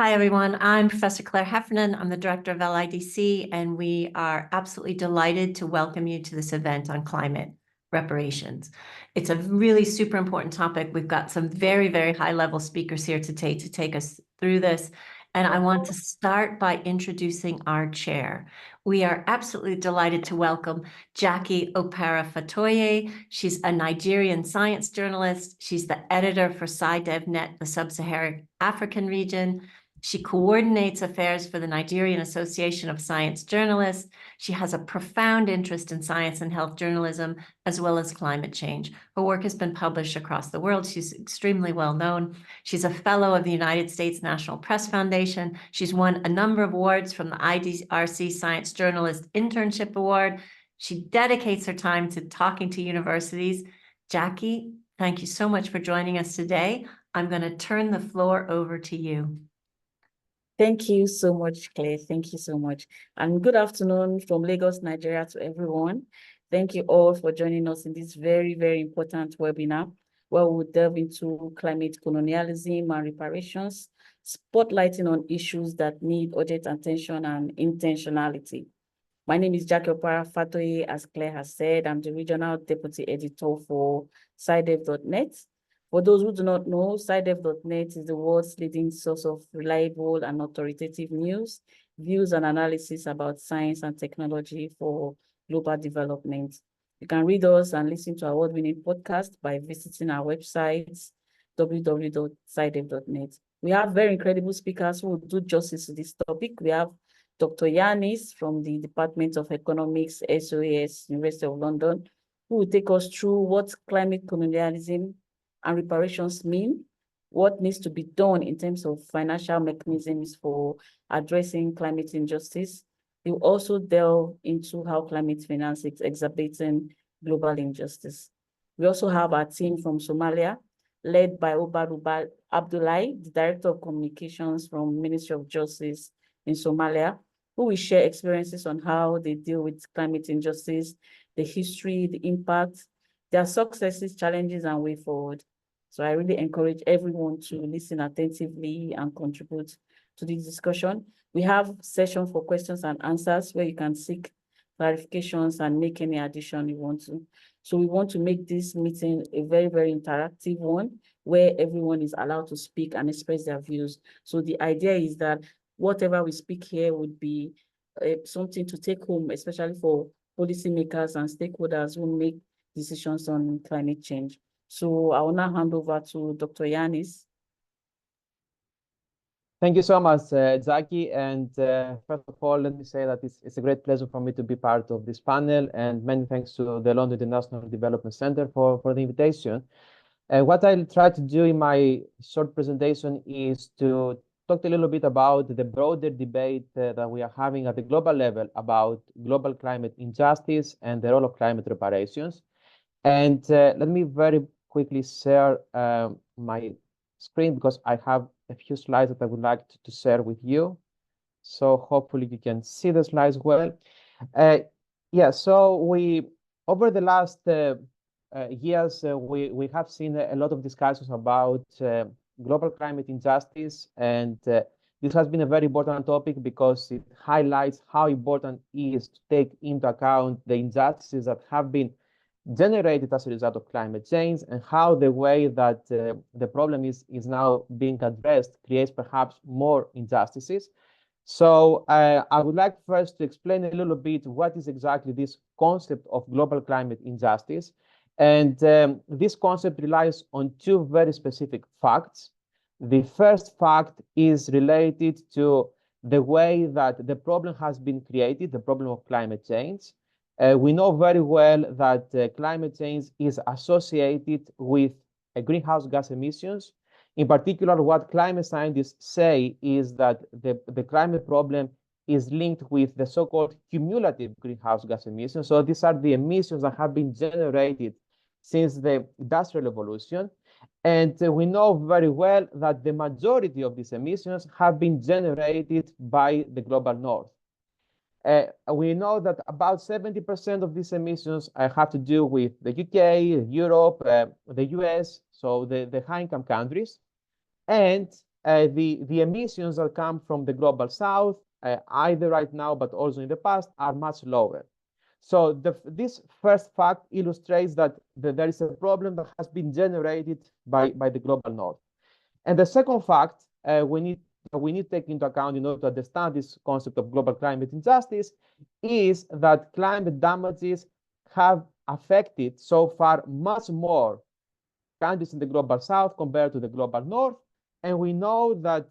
Hi, everyone. I'm Professor Claire Heffernan. I'm the director of LIDC, and we are absolutely delighted to welcome you to this event on climate reparations. It's a really super important topic. We've got some very, very high-level speakers here today to take us through this. And I want to start by introducing our chair. We are absolutely delighted to welcome Jackie Opara-Fatoye. She's a Nigerian science journalist. She's the editor for SciDevNet, the Sub-Saharan African region. She coordinates affairs for the Nigerian Association of Science Journalists. She has a profound interest in science and health journalism, as well as climate change. Her work has been published across the world. She's extremely well known. She's a fellow of the United States National Press Foundation. She's won a number of awards from the IDRC Science Journalist Internship Award. She dedicates her time to talking to universities. Jackie, thank you so much for joining us today. I'm going to turn the floor over to you. Thank you so much, Claire. Thank you so much. And good afternoon from Lagos, Nigeria to everyone. Thank you all for joining us in this very, very important webinar where we'll delve into climate colonialism and reparations, spotlighting on issues that need urgent attention and intentionality. My name is Jackie Opara-Fatoye. As Claire has said, I'm the regional deputy editor for SciDevNet. For those who do not know, SciDevNet is the world's leading source of reliable and authoritative news, views, and analysis about science and technology for global development. You can read us and listen to our award-winning podcast by visiting our website, www.scidev.net. We have very incredible speakers who will do justice to this topic. We have Dr. Yanis from the Department of Economics, SOAS University of London, who will take us through what climate colonialism and reparations mean, what needs to be done in terms of financial mechanisms for addressing climate injustice. He will also delve into how climate finance is exacerbating global injustice. We also have our team from Somalia, led by Obaruba Abdullahi, the Director of Communications from Ministry of Justice in Somalia, who will share experiences on how they deal with climate injustice, the history, the impact, their successes, challenges, and way forward. So I really encourage everyone to listen attentively and contribute to this discussion. We have session for questions and answers where you can seek clarifications and make any addition you want to. So we want to make this meeting a very, very interactive one where everyone is allowed to speak and express their views. So the idea is that whatever we speak here would be something to take home, especially for policymakers and stakeholders who make decisions on climate change. So I will now hand over to Dr. Yanis. Thank you so much, Jackie. And first of all, let me say that it's a great pleasure for me to be part of this panel, and many thanks to the London International Development Center for the invitation. What I'll try to do in my short presentation is to talk a little bit about the broader debate that we are having at the global level about global climate injustice and the role of climate reparations. And let me very quickly share my screen because I have a few slides that I would like to share with you. So hopefully you can see the slides well. Yeah, so over the last years, we have seen a lot of discussions about global climate injustice, and this has been a very important topic because it highlights how important it is to take into account the injustices that have been generated as a result of climate change, and how the way that the problem is now being addressed creates perhaps more injustices. So I would like first to explain a little bit what is exactly this concept of global climate injustice. And this concept relies on two very specific facts. The first fact is related to the way that the problem has been created, the problem of climate change. We know very well that climate change is associated with greenhouse gas emissions. In particular, what climate scientists say is that the climate problem is linked with the so-called cumulative greenhouse gas emissions. So these are the emissions that have been generated since the Industrial Revolution. And we know very well that the majority of these emissions have been generated by the global north. We know that about 70% of these emissions have to do with the UK, Europe, the US, so the high-income countries. And the emissions that come from the global south, either right now but also in the past, are much lower. So this first fact illustrates that there is a problem that has been generated by the global north. And the second fact we need to take into account in order to understand this concept of global climate injustice is that climate damages have affected so far much more countries in the global south compared to the global north. And we know that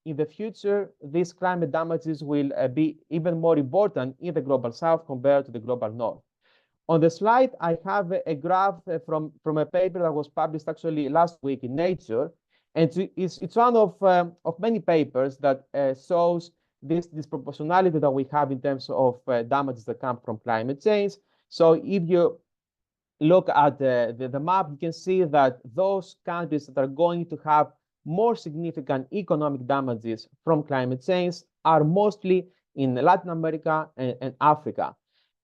in the future, these climate damages will be even more important in the global south compared to the global north. On the slide, I have a graph from a paper that was published actually last week in Nature. And it's one of many papers that shows this disproportionality that we have in terms of damages that come from climate change. So if you look at the map, you can see that those countries that are going to have more significant economic damages from climate change are mostly in Latin America and Africa.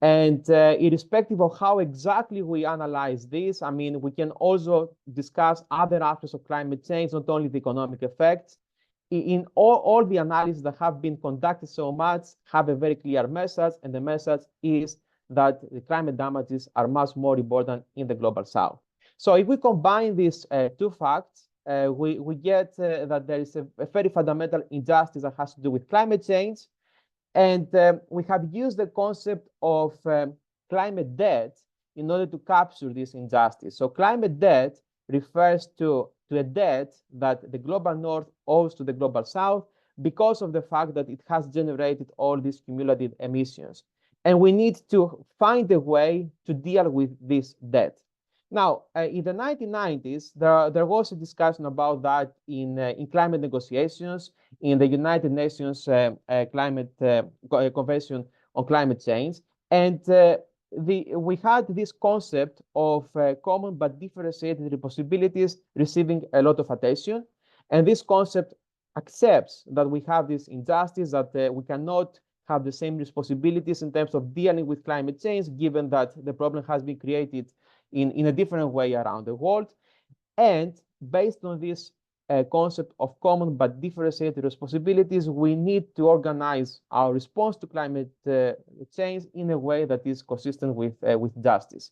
And irrespective of how exactly we analyze this, I mean, we can also discuss other aspects of climate change, not only the economic effects. In all the analyses that have been conducted so much have a very clear message, and the message is that the climate damages are much more important in the global south. So if we combine these two facts, we get that there is a very fundamental injustice that has to do with climate change. And we have used the concept of climate debt in order to capture this injustice. So climate debt refers to a debt that the global north owes to the global south because of the fact that it has generated all these cumulative emissions. And we need to find a way to deal with this debt. Now, in the 1990s, there was a discussion about that in climate negotiations in the United Nations Climate Convention on Climate Change. And we had this concept of common but differentiated responsibilities receiving a lot of attention. And this concept accepts that we have this injustice, that we cannot have the same responsibilities in terms of dealing with climate change, given that the problem has been created in a different way around the world. And based on this concept of common but differentiated responsibilities, we need to organize our response to climate change in a way that is consistent with justice.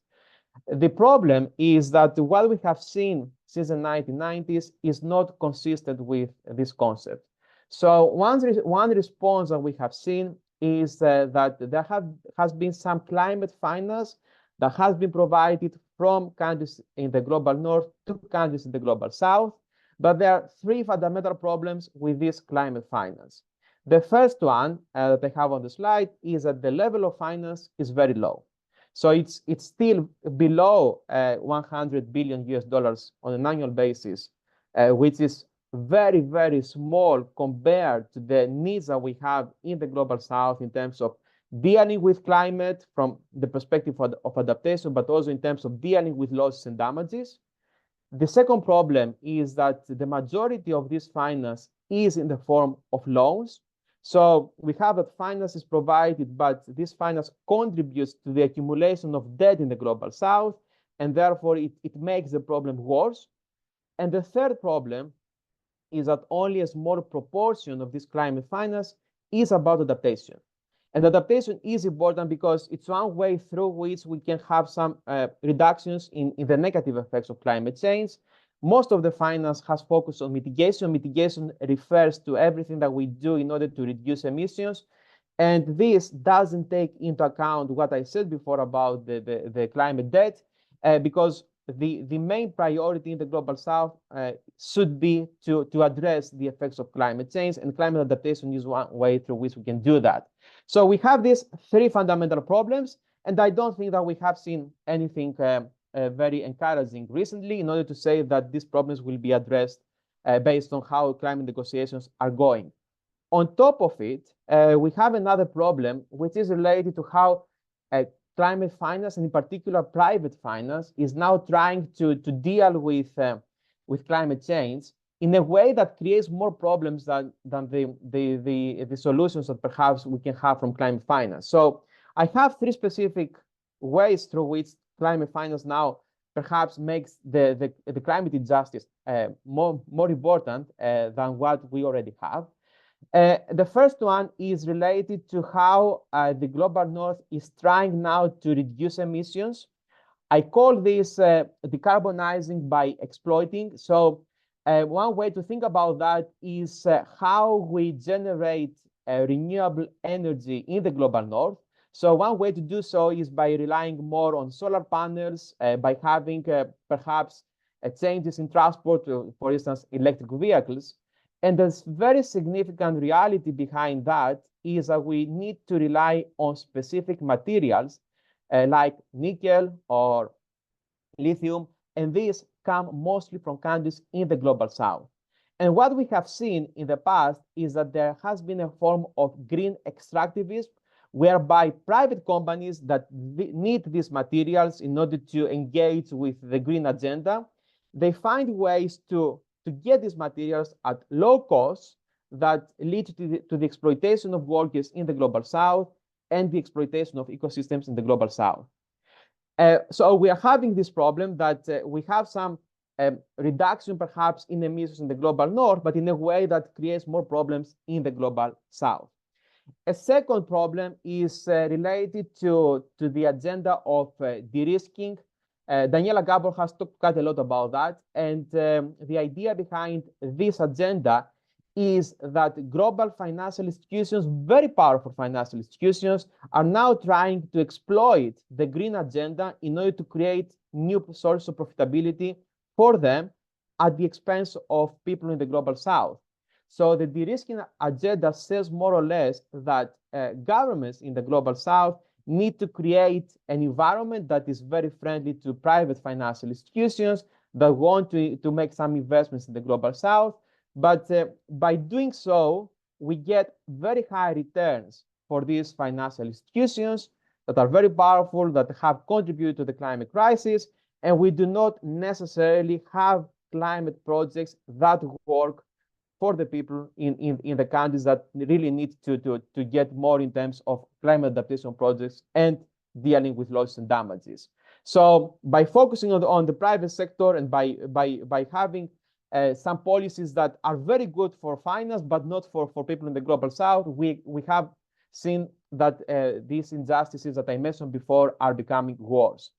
The problem is that what we have seen since the 1990s is not consistent with this concept. So one response that we have seen is that there has been some climate finance that has been provided from countries in the global north to countries in the global south. But there are three fundamental problems with this climate finance. The first one that I have on the slide is that the level of finance is very low. So it's still below $100 billion on an annual basis, which is very, very small compared to the needs that we have in the global south in terms of dealing with climate from the perspective of adaptation, but also in terms of dealing with losses and damages. The second problem is that the majority of this finance is in the form of loans. So we have that finance is provided, but this finance contributes to the accumulation of debt in the global south, and therefore it makes the problem worse. And the third problem is that only a small proportion of this climate finance is about adaptation. And adaptation is important because it's one way through which we can have some reductions in the negative effects of climate change. Most of the finance has focused on mitigation. Mitigation refers to everything that we do in order to reduce emissions. And this doesn't take into account what I said before about the climate debt, because the main priority in the global south should be to address the effects of climate change, and climate adaptation is one way through which we can do that. So we have these three fundamental problems, and I don't think that we have seen anything very encouraging recently in order to say that these problems will be addressed based on how climate negotiations are going. On top of it, we have another problem, which is related to how climate finance, and in particular private finance, is now trying to deal with climate change in a way that creates more problems than the solutions that perhaps we can have from climate finance. So I have three specific ways through which climate finance now perhaps makes the climate injustice more important than what we already have. The first one is related to how the global north is trying now to reduce emissions. I call this decarbonizing by exploiting. So one way to think about that is how we generate renewable energy in the global north. So one way to do so is by relying more on solar panels, by having perhaps changes in transport, for instance, electric vehicles. And the very significant reality behind that is that we need to rely on specific materials like nickel or lithium, and these come mostly from countries in the global south. And what we have seen in the past is that there has been a form of green extractivism, whereby private companies that need these materials in order to engage with the green agenda, they find ways to get these materials at low cost that lead to the exploitation of workers in the global south and the exploitation of ecosystems in the global south. So we are having this problem that we have some reduction perhaps in emissions in the global north, but in a way that creates more problems in the global south. A second problem is related to the agenda of de-risking. Daniela Gabor has talked quite a lot about that. And the idea behind this agenda is that global financial institutions, very powerful financial institutions, are now trying to exploit the green agenda in order to create new sources of profitability for them at the expense of people in the global south. So the de-risking agenda says more or less that governments in the global south need to create an environment that is very friendly to private financial institutions that want to make some investments in the global south. But by doing so, we get very high returns for these financial institutions that are very powerful, that have contributed to the climate crisis, and we do not necessarily have climate projects that work for the people in the countries that really need to get more in terms of climate adaptation projects and dealing with losses and damages. So by focusing on the private sector and by having some policies that are very good for finance, but not for people in the global south, we have seen that these injustices that I mentioned before are becoming worse.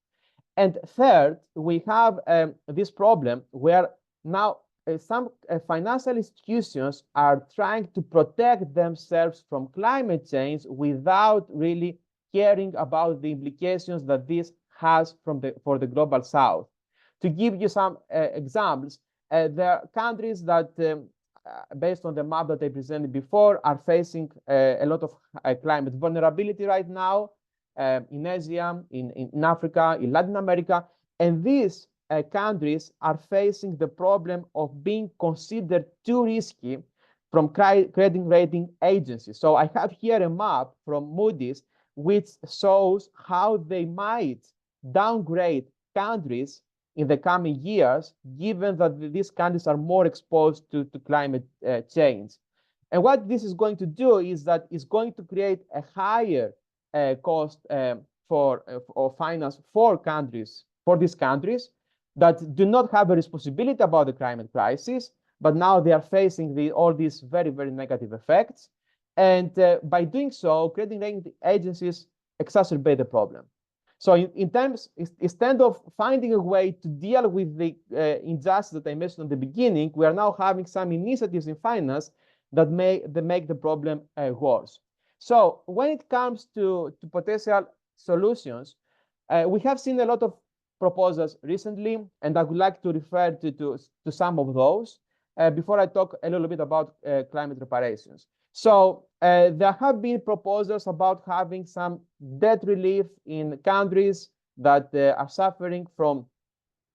And third, we have this problem where now some financial institutions are trying to protect themselves from climate change without really caring about the implications that this has for the global south. To give you some examples, there are countries that, based on the map that I presented before, are facing a lot of climate vulnerability right now in Asia, in Africa, in Latin America, and these countries are facing the problem of being considered too risky from credit rating agencies. So I have here a map from Moody's which shows how they might downgrade countries in the coming years, given that these countries are more exposed to climate change. And what this is going to do is that it's going to create a higher cost for finance for these countries that do not have a responsibility about the climate crisis, but now they are facing all these very, very negative effects. And by doing so, credit rating agencies exacerbate the problem. So instead of finding a way to deal with the injustice that I mentioned at the beginning, we are now having some initiatives in finance that make the problem worse. So when it comes to potential solutions, we have seen a lot of proposals recently, and I would like to refer to some of those before I talk a little bit about climate reparations. So there have been proposals about having some debt relief in countries that are suffering from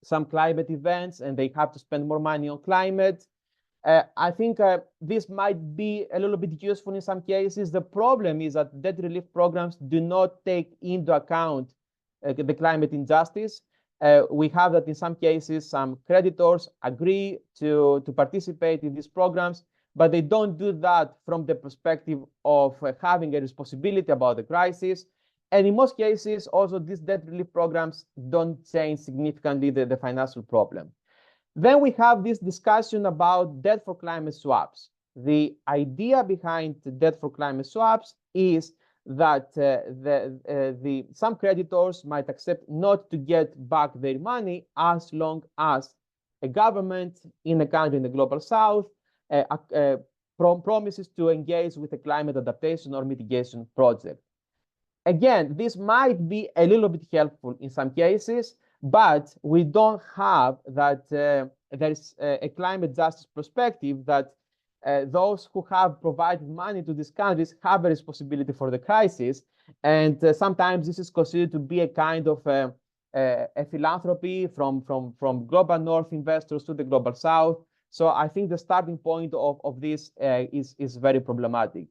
some climate events and they have to spend more money on climate. I think this might be a little bit useful in some cases. The problem is that debt relief programs do not take into account the climate injustice. We have that in some cases, some creditors agree to participate in these programs, but they don't do that from the perspective of having a responsibility about the crisis. And in most cases, also, these debt relief programs don't change significantly the financial problem. Then we have this discussion about debt for climate swaps. The idea behind the debt for climate swaps is that some creditors might accept not to get back their money as long as a government in a country in the global south promises to engage with a climate adaptation or mitigation project. Again, this might be a little bit helpful in some cases, but we don't have that there is a climate justice perspective that those who have provided money to these countries have a responsibility for the crisis. And sometimes this is considered to be a kind of a philanthropy from global north investors to the global south. So I think the starting point of this is very problematic.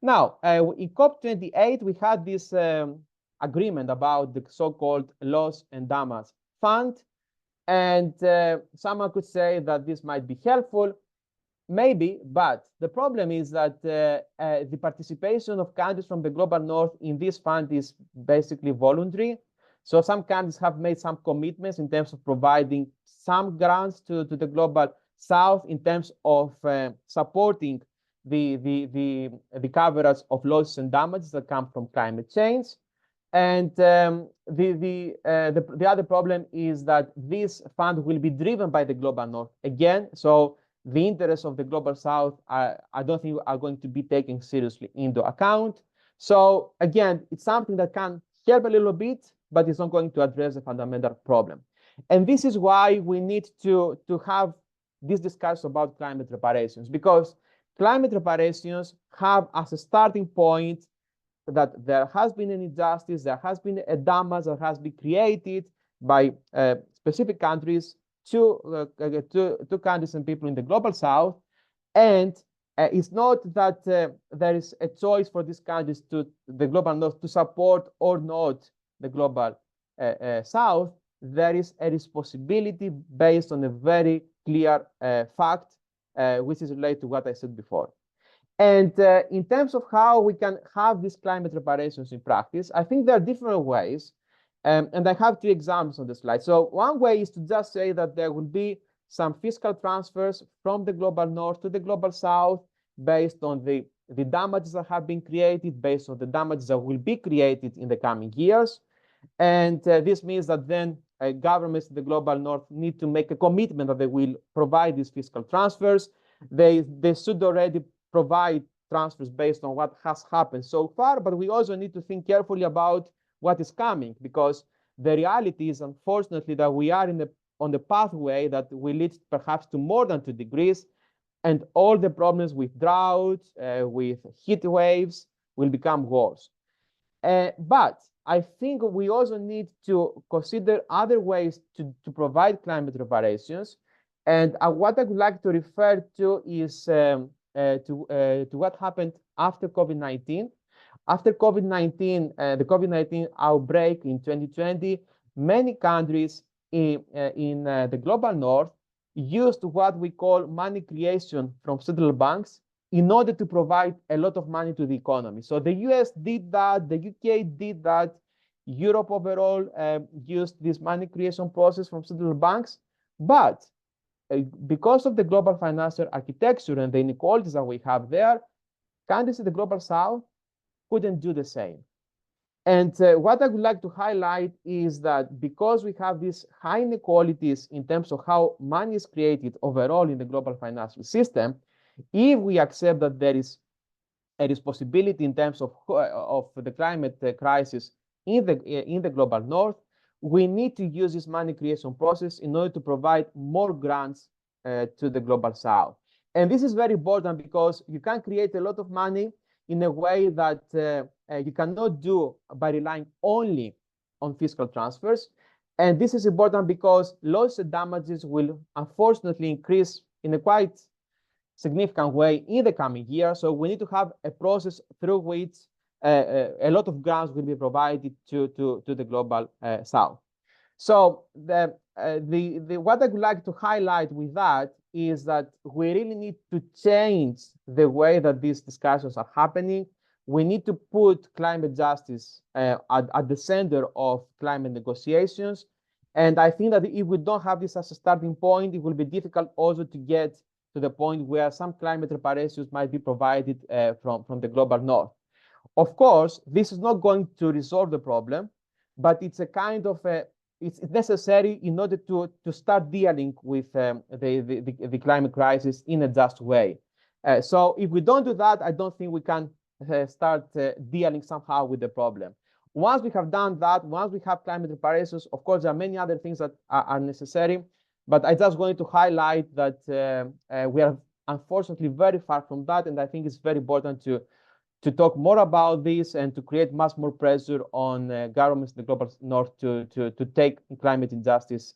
Now, in COP28, we had this agreement about the so-called loss and damage fund. And someone could say that this might be helpful, maybe, but the problem is that the participation of countries from the global north in this fund is basically voluntary. So some countries have made some commitments in terms of providing some grants to the global south in terms of supporting the coverage of losses and damages that come from climate change. And the other problem is that this fund will be driven by the global north again. So the interests of the global south I don't think are going to be taken seriously into account. So again, it's something that can help a little bit, but it's not going to address the fundamental problem. And this is why we need to have this discussion about climate reparations, because climate reparations have as a starting point that there has been an injustice, there has been a damage that has been created by specific countries to countries and people in the global south. And it's not that there is a choice for these countries to the global north to support or not the global south. There is a responsibility based on a very clear fact, which is related to what I said before. And in terms of how we can have these climate reparations in practice, I think there are different ways. And I have 2 examples on the slide. So one way is to just say that there will be some fiscal transfers from the global north to the global south based on the damages that have been created, based on the damages that will be created in the coming years. And this means that then governments in the global north need to make a commitment that they will provide these fiscal transfers. They should already provide transfers based on what has happened so far, but we also need to think carefully about what is coming, because the reality is, unfortunately, that we are on the pathway that will lead perhaps to more than 2 degrees, and all the problems with droughts, with heat waves will become worse. But I think we also need to consider other ways to provide climate reparations. And what I would like to refer to is to what happened after COVID-19. After COVID-19, the COVID-19 outbreak in 2020, many countries in the global north used what we call money creation from central banks in order to provide a lot of money to the economy. So the US did that, the UK did that, Europe overall used this money creation process from central banks. But because of the global financial architecture and the inequalities that we have there, countries in the global south couldn't do the same. And what I would like to highlight is that because we have these high inequalities in terms of how money is created overall in the global financial system, if we accept that there is a responsibility in terms of the climate crisis in the global north, we need to use this money creation process in order to provide more grants to the global south. And this is very important because you can create a lot of money in a way that you cannot do by relying only on fiscal transfers. And this is important because losses and damages will unfortunately increase in a quite significant way in the coming years. So we need to have a process through which a lot of grants will be provided to the global south. So what I would like to highlight with that is that we really need to change the way that these discussions are happening. we need to put climate justice at the center of climate negotiations. And I think that if we don't have this as a starting point, it will be difficult also to get to the point where some climate reparations might be provided from the global north. Of course, this is not going to resolve the problem, but it's a kind of it's necessary in order to start dealing with the climate crisis in a just way. So if we don't do that, I don't think we can start dealing somehow with the problem. Once we have done that, once we have climate reparations, of course, there are many other things that are necessary, but I just wanted to highlight that we are unfortunately very far from that, and I think it's very important to talk more about this and to create much more pressure on governments in the global north to take climate injustice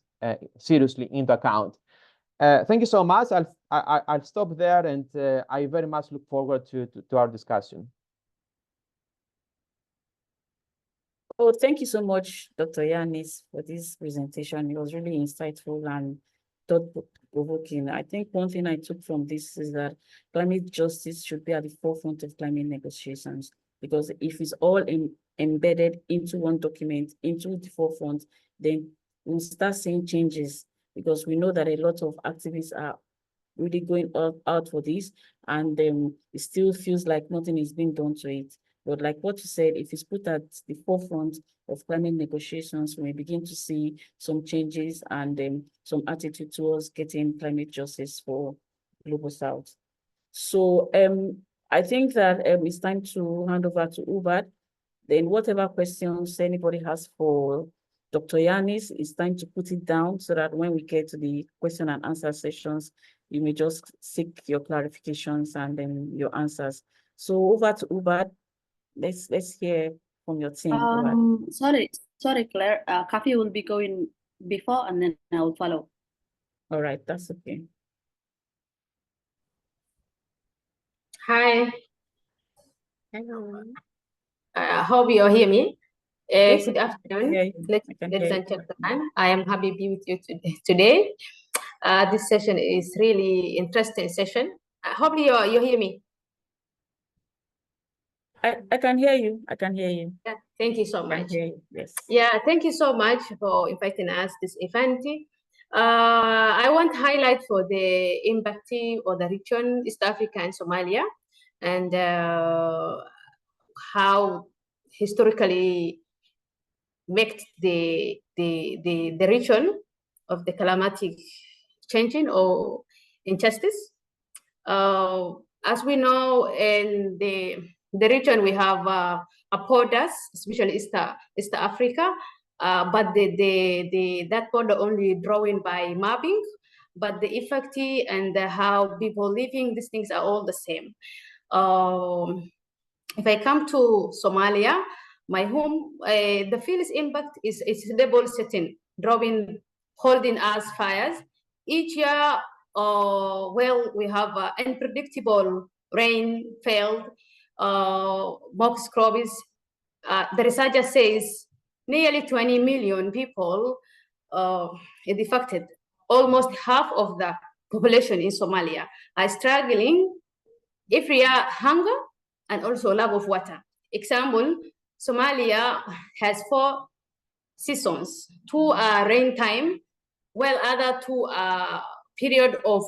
seriously into account. Thank you so much. I'll stop there, and I very much look forward to our discussion. Oh, thank you so much, Dr. Yanis, for this presentation. It was really insightful and thought-provoking. I think one thing I took from this is that climate justice should be at the forefront of climate negotiations, because if it's all embedded into one document, into the forefront, then we'll start seeing changes, because we know that a lot of activists are really going out for this, and it still feels like nothing is being done to it. But like what you said, if it's put at the forefront of climate negotiations, we begin to see some changes and some attitude towards getting climate justice for Global South. So I think that it's time to hand over to Ubad. Then whatever questions anybody has for Dr. Yanis, it's time to put it down so that when we get to the question and answer sessions, you may just seek your clarifications and then your answers. So over to Ubad. Let's hear from your team. Sorry, Claire. Kafi will be going before, and then I'll follow. All right, that's okay. Hi. Hello. I hope you hear me. Yes, Good afternoon, yeah, ladies and gentlemen. I am happy to be with you today. This session is really interesting session. Hopefully you hear me. I can hear you. I can hear you. Yeah, thank you so much. Yes. Yeah, thank you so much for inviting us this event. I want to highlight for the impact of the region, East Africa and Somalia, and how historically make the region of the climatic changing or injustice. As we know, in the region we have borders, especially East Africa, but that border only drawing by mapping, but the effect and how people living, these things are all the same. If I come to Somalia, my home, the field's impact is double setting, drawing, holding us fires. Each year, well, we have unpredictable rainfall, box crops. The researcher says nearly 20 million people are affected. Almost half of the population in Somalia are struggling every year, hunger and also lack of water. Example, Somalia has 4 seasons. 2 are rain time, while other 2 are period of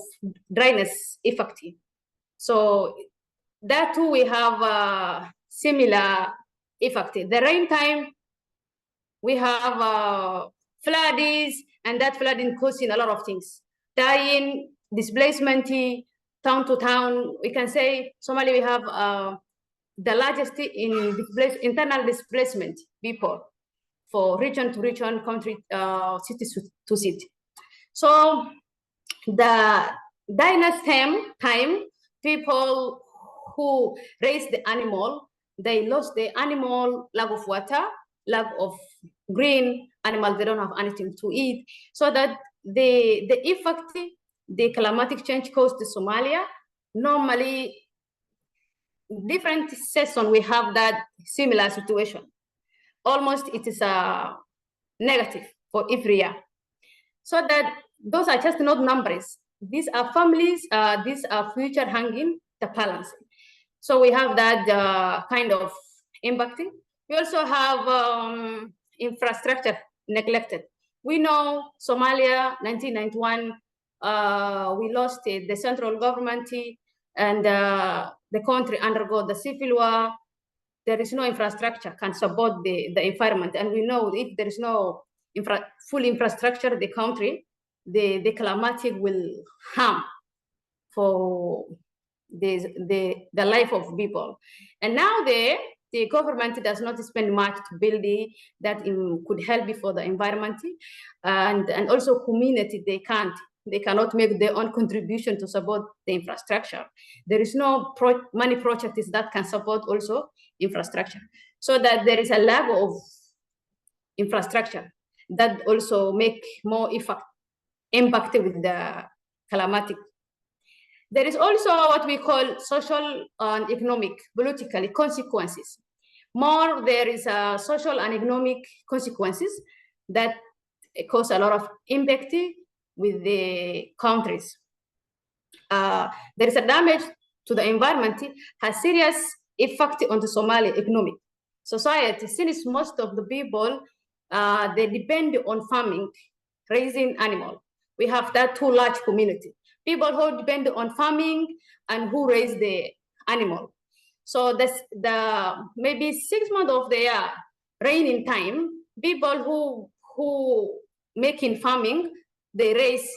dryness effective. So that too we have similar effect. The rain time, we have floods, and that flooding causing a lot of things. Dying, displacement, town to town. We can say Somalia, we have the largest in internal displacement people for region to region, country, city to city. So the dynasty time, people who raise the animal, they lost the animal, lack of water, lack of green animals, they don't have anything to eat. So that the effect, the climatic change caused to Somalia, normally different season we have that similar situation. Almost it is a negative for every year. So that those are just not numbers. These are families, these are future hanging the balance. So we have that kind of impacting. We also have infrastructure neglected. We know Somalia, 1991, we lost the central government and the country undergo the civil war. There is no infrastructure can support the environment. And we know if there is no full infrastructure, the country, the climatic will harm for the life of people. And now the government does not spend much to build that could help for the environment, and also community, they cannot make their own contribution to support the infrastructure. There is no money projects that can support also infrastructure. So that there is a lack of infrastructure that also make more impact with the climatic. There is also what we call social and economic, politically consequences. More, there is a social and economic consequences that cause a lot of impact with the countries. There is a damage to the environment, has serious effect on the Somali economic society, since most of the people, they depend on farming, raising animals. We have that two large community. People who depend on farming and who raise the animal. So that's maybe 6 months of the year, raining time, people who making farming, they raise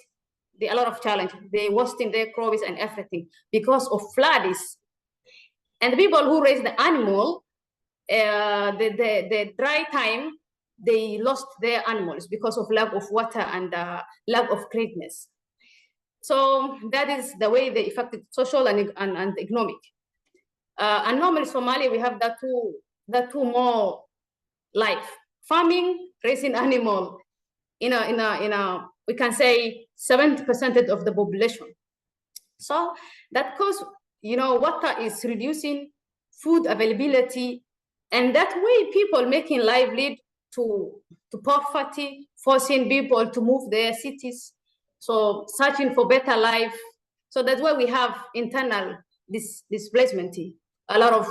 a lot of challenge. They wasting their crops and everything because of floods. And the people who raise the animal, the dry time, they lost their animals because of lack of water and lack of greatness. So that is the way they affected social and economic. And normally Somalia, we have that two more life: farming, raising animal. We can say 70% of the population. So that cause, water is reducing, food availability, and that way people making livelihood to poverty, forcing people to move their cities. So searching for better life. So that's why we have internal displacement. A lot of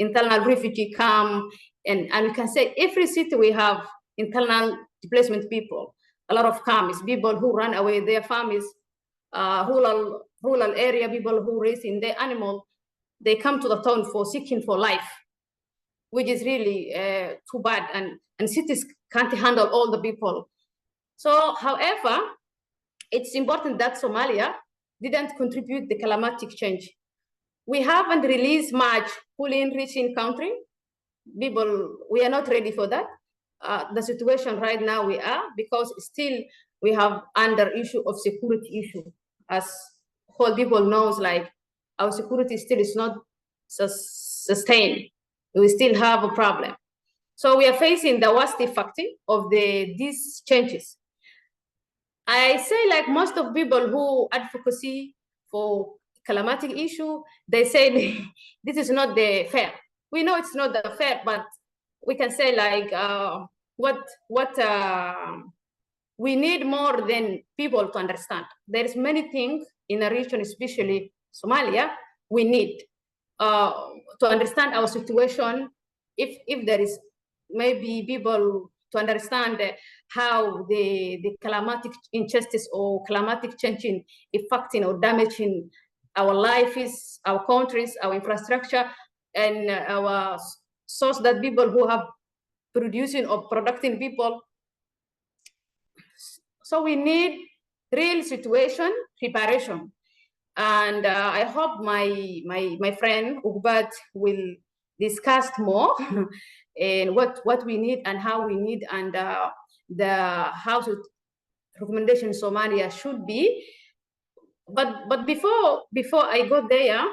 internal refugee come, and we can say every city we have internal displacement people. A lot of come is people who run away their families, rural area, people who raising their animal, they come to the town for seeking for life, which is really too bad, and cities can't handle all the people. So, however, it's important that Somalia didn't contribute the climatic change. We haven't released much fully enriching country. People, we are not ready for that. The situation right now we are, because still we have under issue of security issue. As whole people knows, like our security still is not sustained. We still have a problem. So we are facing the worst effect of these changes. I say, like most of people who advocacy for climatic issue, they say this is not the fair. We know it's not the fair, but we can say like we need more than people to understand. There is many things in a region, especially Somalia, we need to understand our situation. If there is maybe people to understand how the climatic injustice or climatic changing affecting or damaging our lives, our countries, our infrastructure, and our source that people who have producing or producing people. So we need real situation reparation. And I hope my friend Ugbat will discuss more and what we need and how we need, and how to recommendation Somalia should be. But before I go there,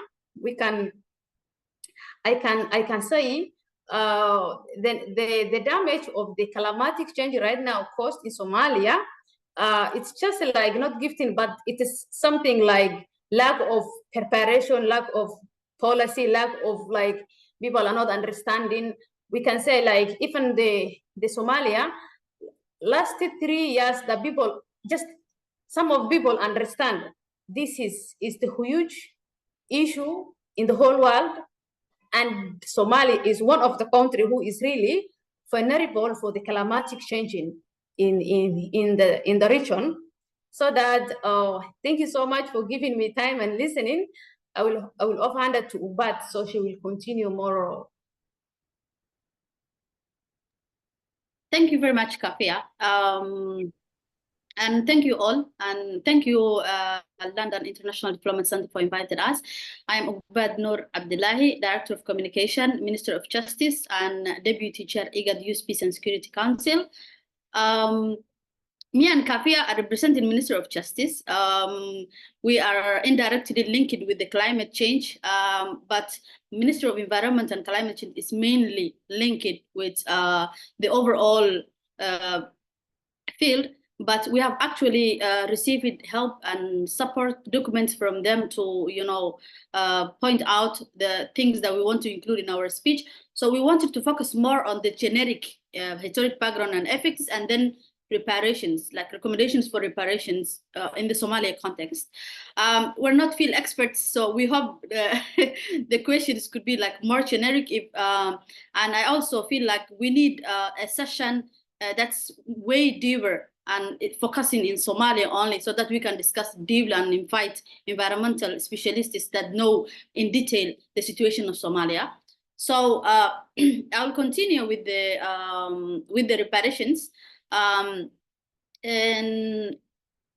I can say the damage of the climatic change right now caused in Somalia. It's just like not gifting, but it is something like lack of preparation, lack of policy, lack of like people are not understanding. We can say like even the Somalia last 3 years, the people some of people understand this is the huge issue in the whole world. And Somalia is one of the countries who is really vulnerable for the climatic change in the region. So that thank you so much for giving me time and listening. I will hand it to Ubat, so she will continue more. Thank you very much, Kafia. And thank you all. And thank you, London International Development Center, for inviting us. I'm Ubad Noor Abdullahi, Director of Communication, Minister of Justice, and Deputy Chair, IGAD Youth Peace and Security Council. Me and Kafia are representing Minister of Justice. We are indirectly linked with the climate change, but Minister of Environment and Climate Change is mainly linked with the overall field. But we have actually received help and support documents from them to, point out the things that we want to include in our speech. So we wanted to focus more on the generic historic background and effects, and then reparations, like recommendations for reparations in the Somalia context. We're not field experts, so we hope the questions could be like more generic. And I also feel like we need a session that's way deeper and focusing in Somalia only, so that we can discuss deeply and invite environmental specialists that know in detail the situation of Somalia. So I'll continue with the reparations. And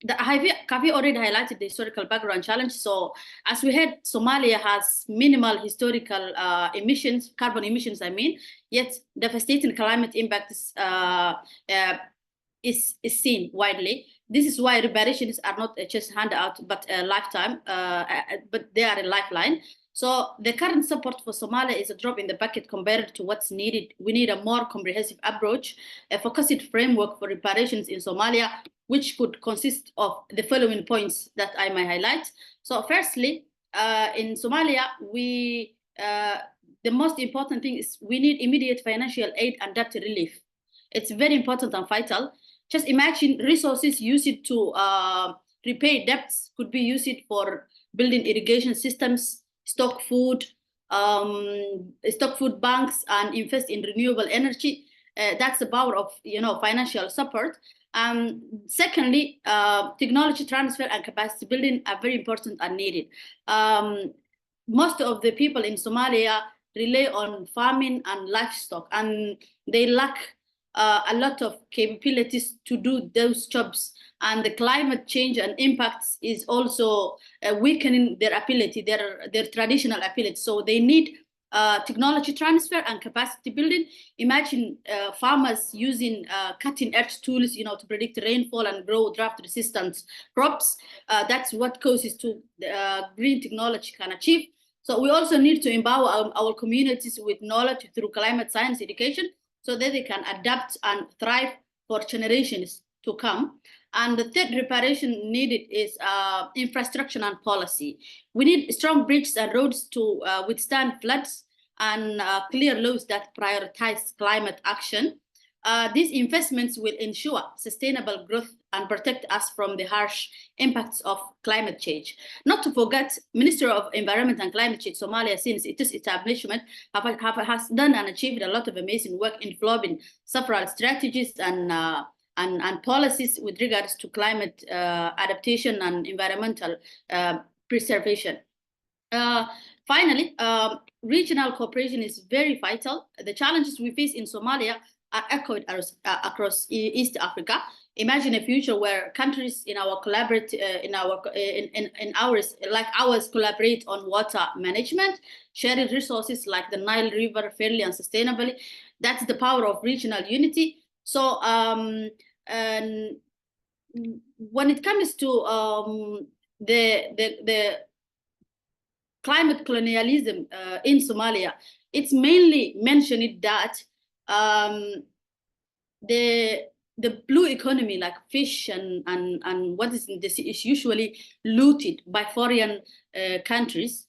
Kavi already highlighted the historical background challenge. So as we heard, Somalia has minimal historical emissions, carbon emissions, yet devastating climate impact is seen widely. This is why reparations are not a just handout, but a lifetime, but they are a lifeline. So the current support for Somalia is a drop in the bucket compared to what's needed. We need a more comprehensive approach, a focused framework for reparations in Somalia, which could consist of the following points that I might highlight. So firstly, in Somalia, the most important thing is we need immediate financial aid and debt relief. It's very important and vital. Just imagine resources used to repay debts could be used for building irrigation systems, stock food banks, and invest in renewable energy. That's the power of financial support. Secondly, technology transfer and capacity building are very important and needed. Most of the people in Somalia rely on farming and livestock, and they lack a lot of capabilities to do those jobs. And the climate change and impacts is also weakening their ability, their traditional ability. So they need technology transfer and capacity building. Imagine farmers using cutting-edge tools, to predict rainfall and grow drought-resistant crops. That's what causes to green technology can achieve. So we also need to empower our communities with knowledge through climate science education, so that they can adapt and thrive for generations to come. And the third reparation needed is infrastructure and policy. We need strong bridges and roads to withstand floods, and clear laws that prioritize climate action. These investments will ensure sustainable growth and protect us from the harsh impacts of climate change. Not to forget, Ministry of Environment and Climate Change Somalia, since its establishment, has done and achieved a lot of amazing work in developing several strategies and policies with regards to climate adaptation and environmental preservation. Finally, regional cooperation is very vital. The challenges we face in Somalia are echoed across East Africa. Imagine a future where countries in our ours collaborate on water management, sharing resources like the Nile River fairly and sustainably. That's the power of regional unity. So and when it comes to the climate colonialism in Somalia, it's mainly mentioned that the blue economy, like fish and what is in the sea, is usually looted by foreign countries.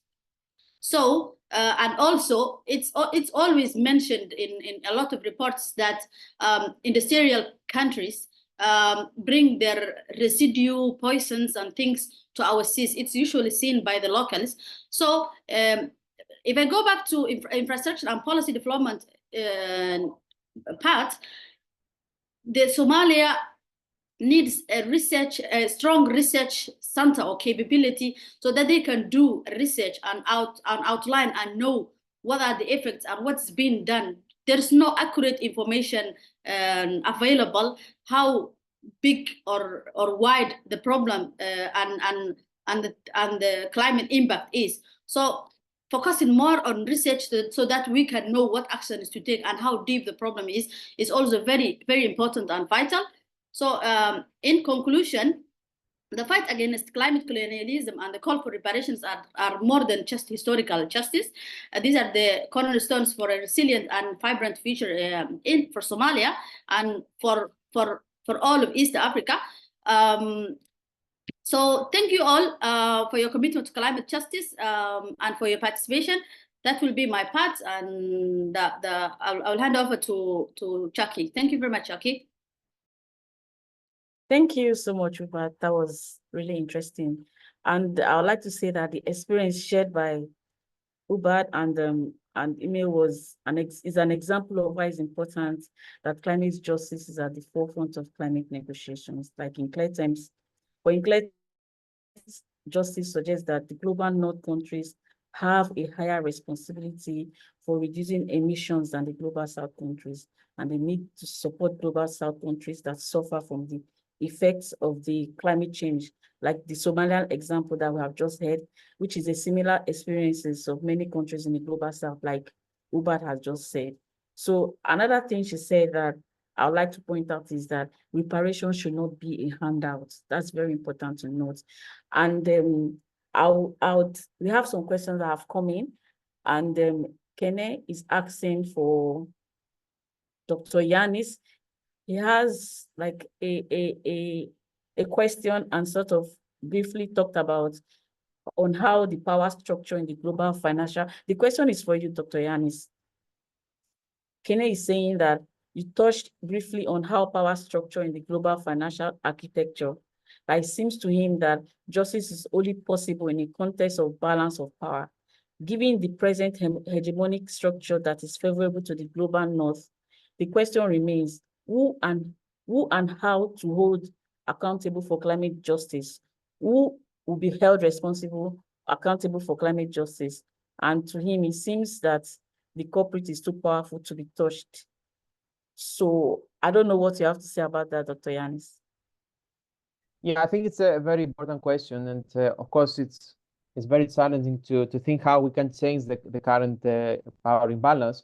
So and also it's always mentioned in a lot of reports that industrial countries bring their residue poisons and things to our seas. It's usually seen by the locals. So if I go back to infrastructure and policy development part, the Somalia needs a strong research center or capability so that they can do research and outline and know what are the effects and what's being done. There's no accurate information available how big or wide the problem and the climate impact is. So focusing more on research so that we can know what action is to take and how deep the problem is also very, very important and vital. So in conclusion, the fight against climate colonialism and the call for reparations are more than just historical justice. These are the cornerstones for a resilient and vibrant future for Somalia and for all of East Africa. So thank you all for your commitment to climate justice and for your participation. That will be my part, and I'll hand over to Chucky. Thank you very much, Chucky. Thank you so much, Rupert. That was really interesting. And I would like to say that the experience shared by Rupert and Ime is an example of why it's important that climate justice is at the forefront of climate negotiations. Like in clear terms, justice suggests that the global North countries have a higher responsibility for reducing emissions than the global South countries, and they need to support global South countries that suffer from the effects of the climate change, like the Somalian example that we have just heard, which is a similar experiences of many countries in the global South, like Hubert has just said. So another thing she said that I would like to point out is that reparations should not be a handout. That's very important to note. And we have some questions that have come in, and Kene is asking for Dr. Yanis. He has like a question and sort of briefly talked about on how the power structure in the global financial. The question is for you, Dr. Yanis. Kene is saying that you touched briefly on how power structure in the global financial architecture. But it seems to him that justice is only possible in a context of balance of power. Given the present hegemonic structure that is favorable to the global North, the question remains, who and how to hold accountable for climate justice? Who will be held responsible, accountable for climate justice? And to him, it seems that the culprit is too powerful to be touched. So I don't know what you have to say about that, Dr. Yanis. Yeah, I think it's a very important question, and of course, it's very challenging to think how we can change the current power imbalance.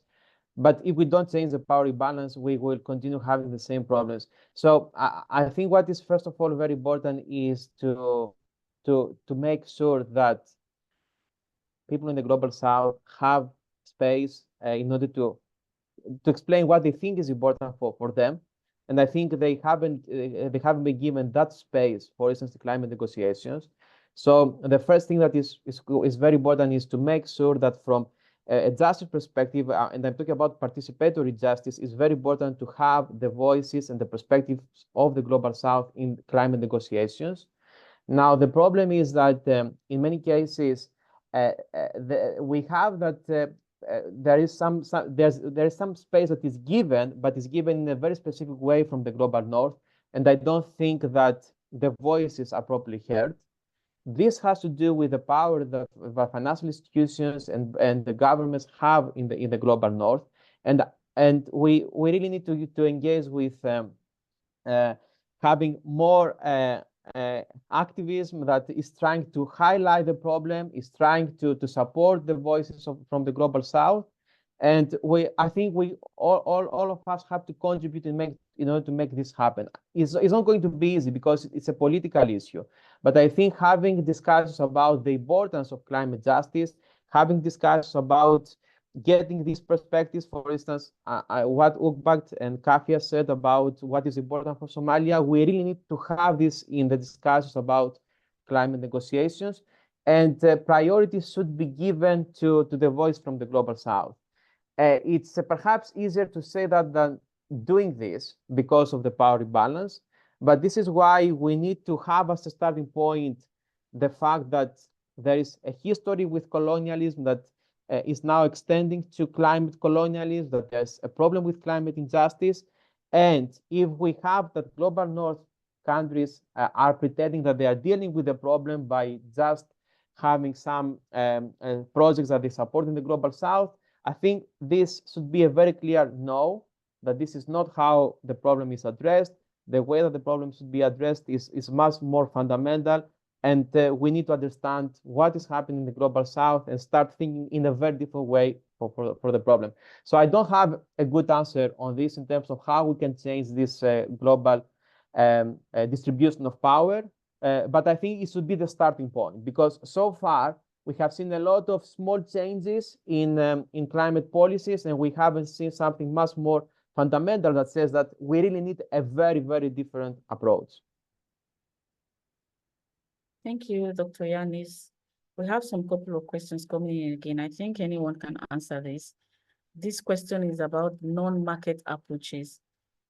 But if we don't change the power imbalance, we will continue having the same problems. So I think what is first of all very important is to make sure that people in the global South have space in order to explain what they think is important for them. And I think they haven't been given that space, for instance, the climate negotiations. So the first thing that is very important is to make sure that from a justice perspective, and I'm talking about participatory justice, is very important to have the voices and the perspectives of the global South in climate negotiations. Now, the problem is that in many cases, we have that there is some space that is given, but is given in a very specific way from the global North, and I don't think that the voices are properly heard. This has to do with the power that the financial institutions and the governments have in the global North, and we really need to engage with having more activism that is trying to highlight the problem, is trying to support the voices from the global South, and I think we all of us have to contribute in order to make this happen. It's not going to be easy because it's a political issue, but I think having discussions about the importance of climate justice, having discussions about getting these perspectives, for instance, what Ukbat and Kafia said about what is important for Somalia, we really need to have this in the discussions about climate negotiations, and priorities should be given to the voice from the global South. It's perhaps easier to say that than doing this because of the power imbalance, but this is why we need to have as a starting point the fact that there is a history with colonialism, that is now extending to climate colonialism, that there's a problem with climate injustice. And if we have that global north countries are pretending that they are dealing with the problem by just having some projects that they support in the global south, I think this should be a very clear no, that this is not how the problem is addressed. The way that the problem should be addressed is much more fundamental, and we need to understand what is happening in the global south and start thinking in a very different way for the problem. So I don't have a good answer on this in terms of how we can change this global distribution of power, but I think it should be the starting point, because so far we have seen a lot of small changes in climate policies, and we haven't seen something much more fundamental that says that we really need a very, very different approach. Thank you, Dr. Yanis. We have some couple of questions coming in again. I think anyone can answer this. This question is about non-market approaches.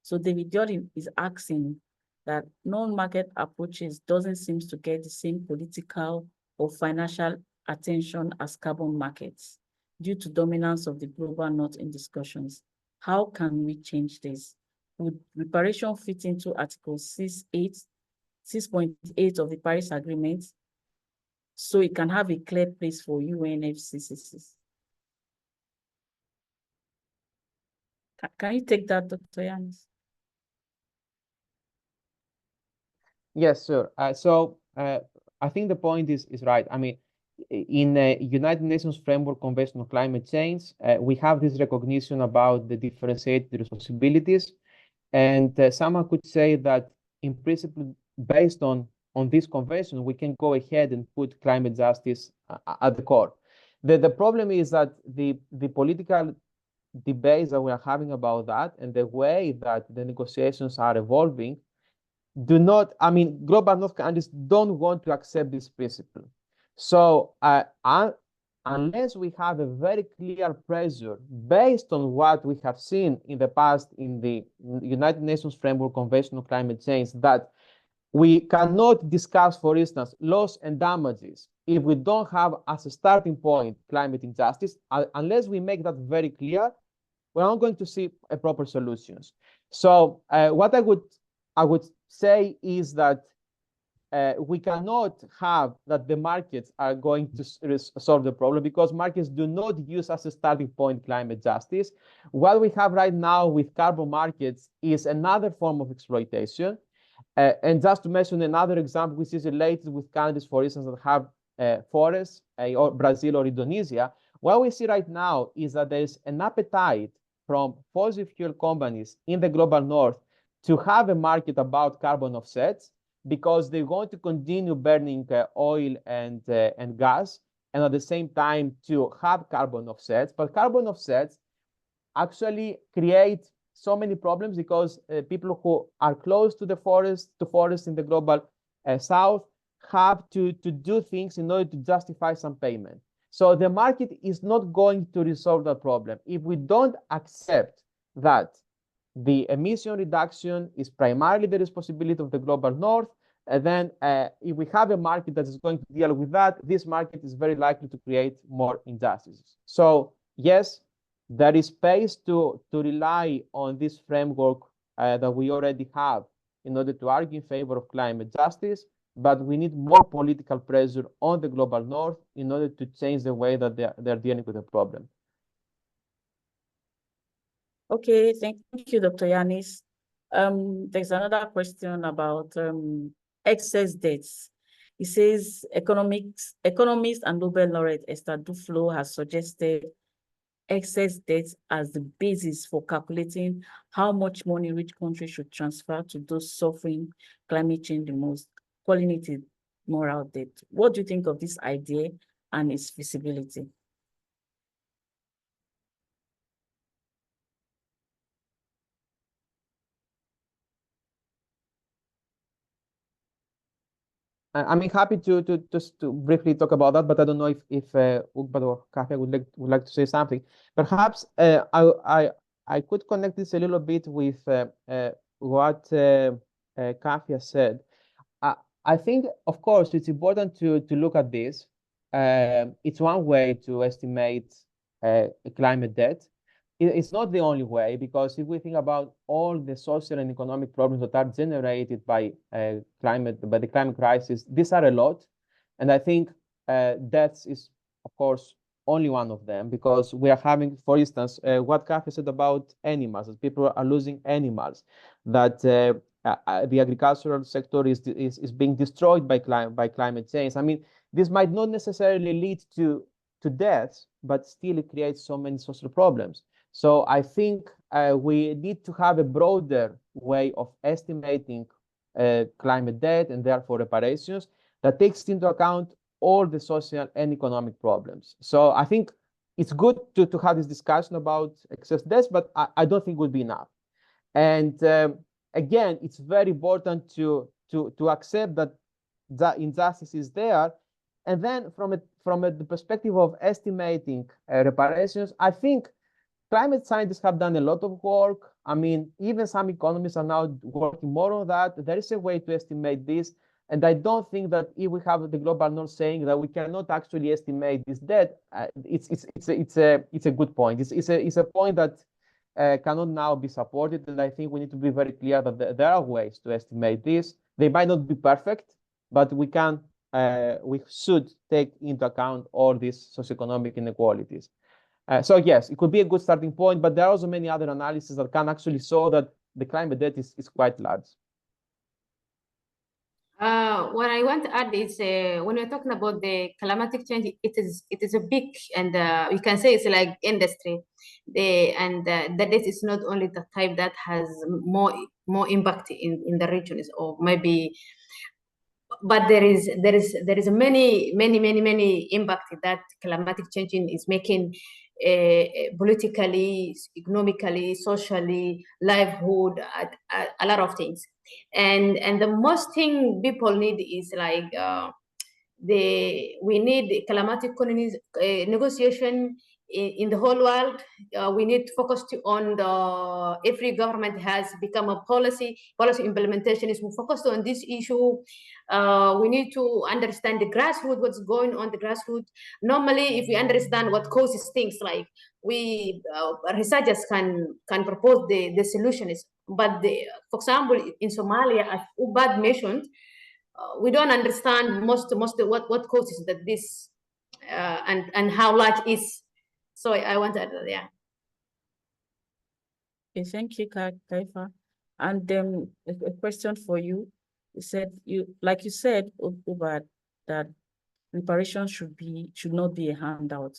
So David Jordan is asking that non-market approaches doesn't seem to get the same political or financial attention as carbon markets due to dominance of the global north in discussions. How can we change this? Would reparation fit into Article 6.8 of the Paris Agreement so it can have a clear place for UNFCCCs? Can you take that, Dr. Yanis? Yes, sir. I think the point is right. I mean, in the United Nations Framework Convention on Climate Change, we have this recognition about the differentiated responsibilities. And someone could say that in principle, based on this convention, we can go ahead and put climate justice at the core. The problem is that the political debates that we are having about that and the way that the negotiations are evolving do not, I mean, global north countries don't want to accept this principle. So unless we have a very clear pressure based on what we have seen in the past in the United Nations Framework Convention on Climate Change, that we cannot discuss, for instance, loss and damages if we don't have as a starting point climate injustice, unless we make that very clear, we're not going to see a proper solutions. So what I would say is that we cannot have that the markets are going to solve the problem, because markets do not use as a starting point climate justice. What we have right now with carbon markets is another form of exploitation. And just to mention another example, which is related with countries, for instance, that have forests, or Brazil or Indonesia, what we see right now is that there is an appetite from fossil fuel companies in the global north to have a market about carbon offsets, because they want to continue burning oil and gas, and at the same time to have carbon offsets. But carbon offsets actually create so many problems, because people who are close to the forest in the global south have to do things in order to justify some payment. So the market is not going to resolve that problem. If we don't accept that the emission reduction is primarily the responsibility of the global north, and then if we have a market that is going to deal with that, this market is very likely to create more injustices. So yes, there is space to rely on this framework that we already have in order to argue in favor of climate justice, but we need more political pressure on the global north in order to change the way that they're dealing with the problem. Okay, thank you, Dr. Yanis. There's another question about excess debts. It says economist and Nobel laureate Esther Duflo has suggested excess debt as the basis for calculating how much money rich countries should transfer to those suffering climate change the most, calling it a moral debt. What do you think of this idea and its feasibility? I'm happy to just to briefly talk about that, but I don't know if Ugbad or Kafia would like to say something. Perhaps I could connect this a little bit with what Kafia said. I think, of course, it's important to look at this. It's one way to estimate climate debt. It's not the only way, because if we think about all the social and economic problems that are generated by the climate crisis, these are a lot. And I think debt is, of course, only one of them, because we are having, for instance, what Kathy said about animals, that people are losing animals, that the agricultural sector is being destroyed by climate change. I mean, this might not necessarily lead to death, but still it creates so many social problems. So I think we need to have a broader way of estimating climate debt and therefore reparations that takes into account all the social and economic problems. So I think it's good to have this discussion about excess debts, but I don't think it would be enough. And again, it's very important to accept that the injustice is there. And then from the perspective of estimating reparations, I think climate scientists have done a lot of work. I mean, even some economists are now working more on that. There is a way to estimate this. And I don't think that if we have the Global North saying that we cannot actually estimate this debt, it's a good point. It's a point that cannot now be supported. And I think we need to be very clear that there are ways to estimate this. They might not be perfect, but we should take into account all these socioeconomic inequalities. So yes, it could be a good starting point, but there are also many other analyses that can actually show that the climate debt is quite large. What I want to add is when we're talking about the climatic change, it is a big, and you can say it's like industry. The debt is not only the type that has more impact in the regions, or maybe, but there is many impact that climatic change is making, politically, economically, socially, livelihood, a lot of things. And the most thing people need is like we need climatic negotiation in the whole world. We need to focus on every government has become a policy implementation is focused on this issue. We need to understand the grassroots, what's going on the grassroots. Normally, if we understand what causes things, like we researchers can propose the solutions. But for example, in Somalia, as Ubad mentioned, we don't understand most what causes that this and how large is. So I wanted, yeah. Okay, thank you, Kaifa. And then a question for you. You said like you said, Ubad, that reparations should not be a handout.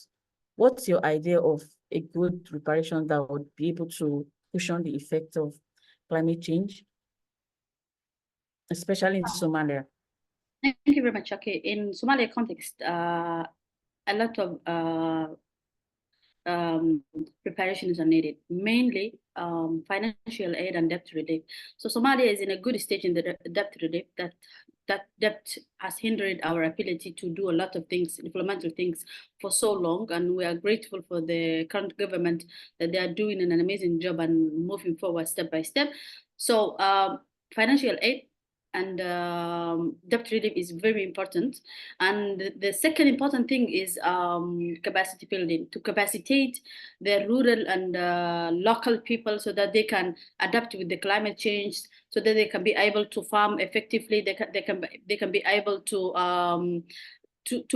What's your idea of a good reparation that would be able to cushion the effect of climate change, especially in Somalia? Thank you very much, okay. In Somalia context, a lot of preparations are needed, mainly financial aid and debt relief. So Somalia is in a good stage in the debt relief. That debt has hindered our ability to do a lot of things, implemental things, for so long, and we are grateful for the current government that they are doing an amazing job and moving forward step by step. So financial aid and debt relief is very important. And the second important thing is capacity building, to capacitate the rural and local people so that they can adapt with the climate change, so that they can be able to farm effectively. They can be able to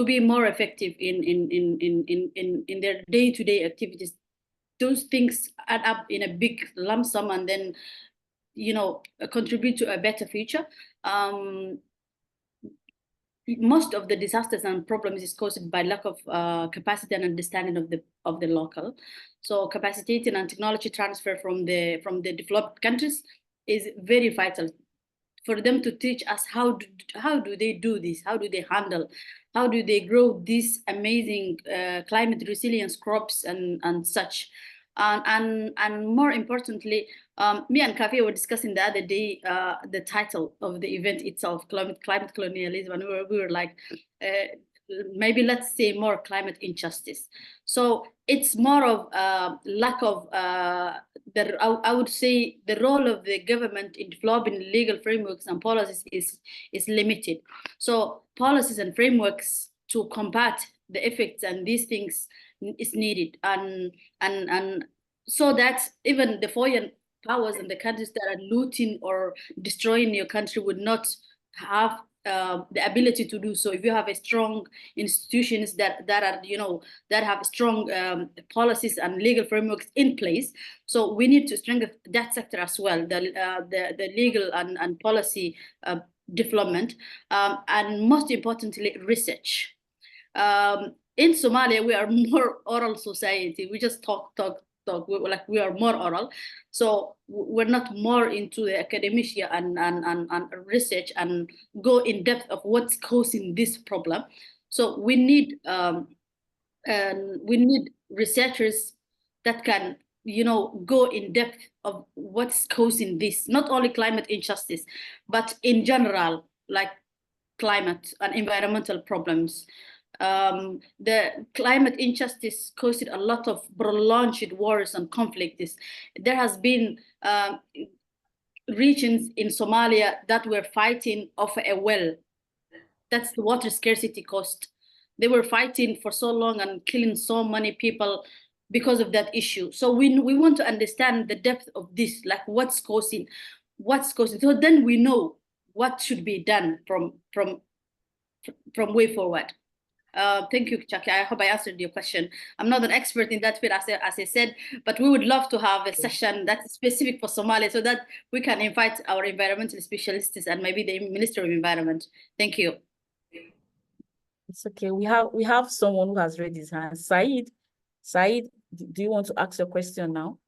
be more effective in their day-to-day activities. Those things add up in a big lump sum, and then contribute to a better future. Most of the disasters and problems is caused by lack of capacity and understanding of the local. So capacitating and technology transfer from the developed countries is very vital for them to teach us how do they do this, how do they handle, how do they grow these amazing climate resilience crops and such. And more importantly, me and Kafi were discussing the other day the title of the event itself, climate colonialism, and we were like, maybe let's say more climate injustice. So it's more of lack of I would say the role of the government in developing legal frameworks and policies is limited. So policies and frameworks to combat the effects and these things is needed, and so that even the foreign powers and the countries that are looting or destroying your country would not have the ability to do so. If you have a strong institutions that are, you know, that have strong policies and legal frameworks in place, so we need to strengthen that sector as well, the legal and policy development, and most importantly, research. In Somalia, we are more oral society. We just talk. We are more oral, so we're not more into the academia and research and go in depth of what's causing this problem. So we need researchers that can, you know, go in depth of what's causing this, not only climate injustice, but in general, like climate and environmental problems. The climate injustice caused a lot of prolonged wars and conflicts. There has been regions in Somalia that were fighting over a well. That's the water scarcity cost. They were fighting for so long and killing so many people because of that issue. So we want to understand the depth of this, like what's causing. So then we know what should be done from way forward. Thank you, Chucky. I hope I answered your question. I'm not an expert in that field, as I said, but we would love to have a session that's specific for Somalia so that we can invite our environmental specialists and maybe the Minister of Environment. Thank you. It's okay. We have someone who has raised his hand. Said, do you want to ask your question now?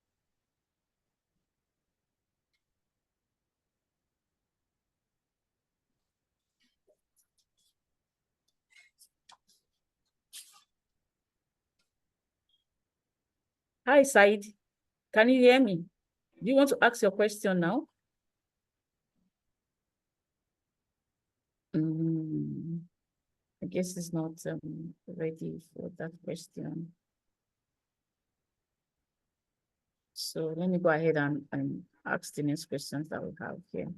Hi, Said. Can you hear me? Do you want to ask your question now? I guess it's not ready for that question. So let me go ahead and ask the next questions that we have here.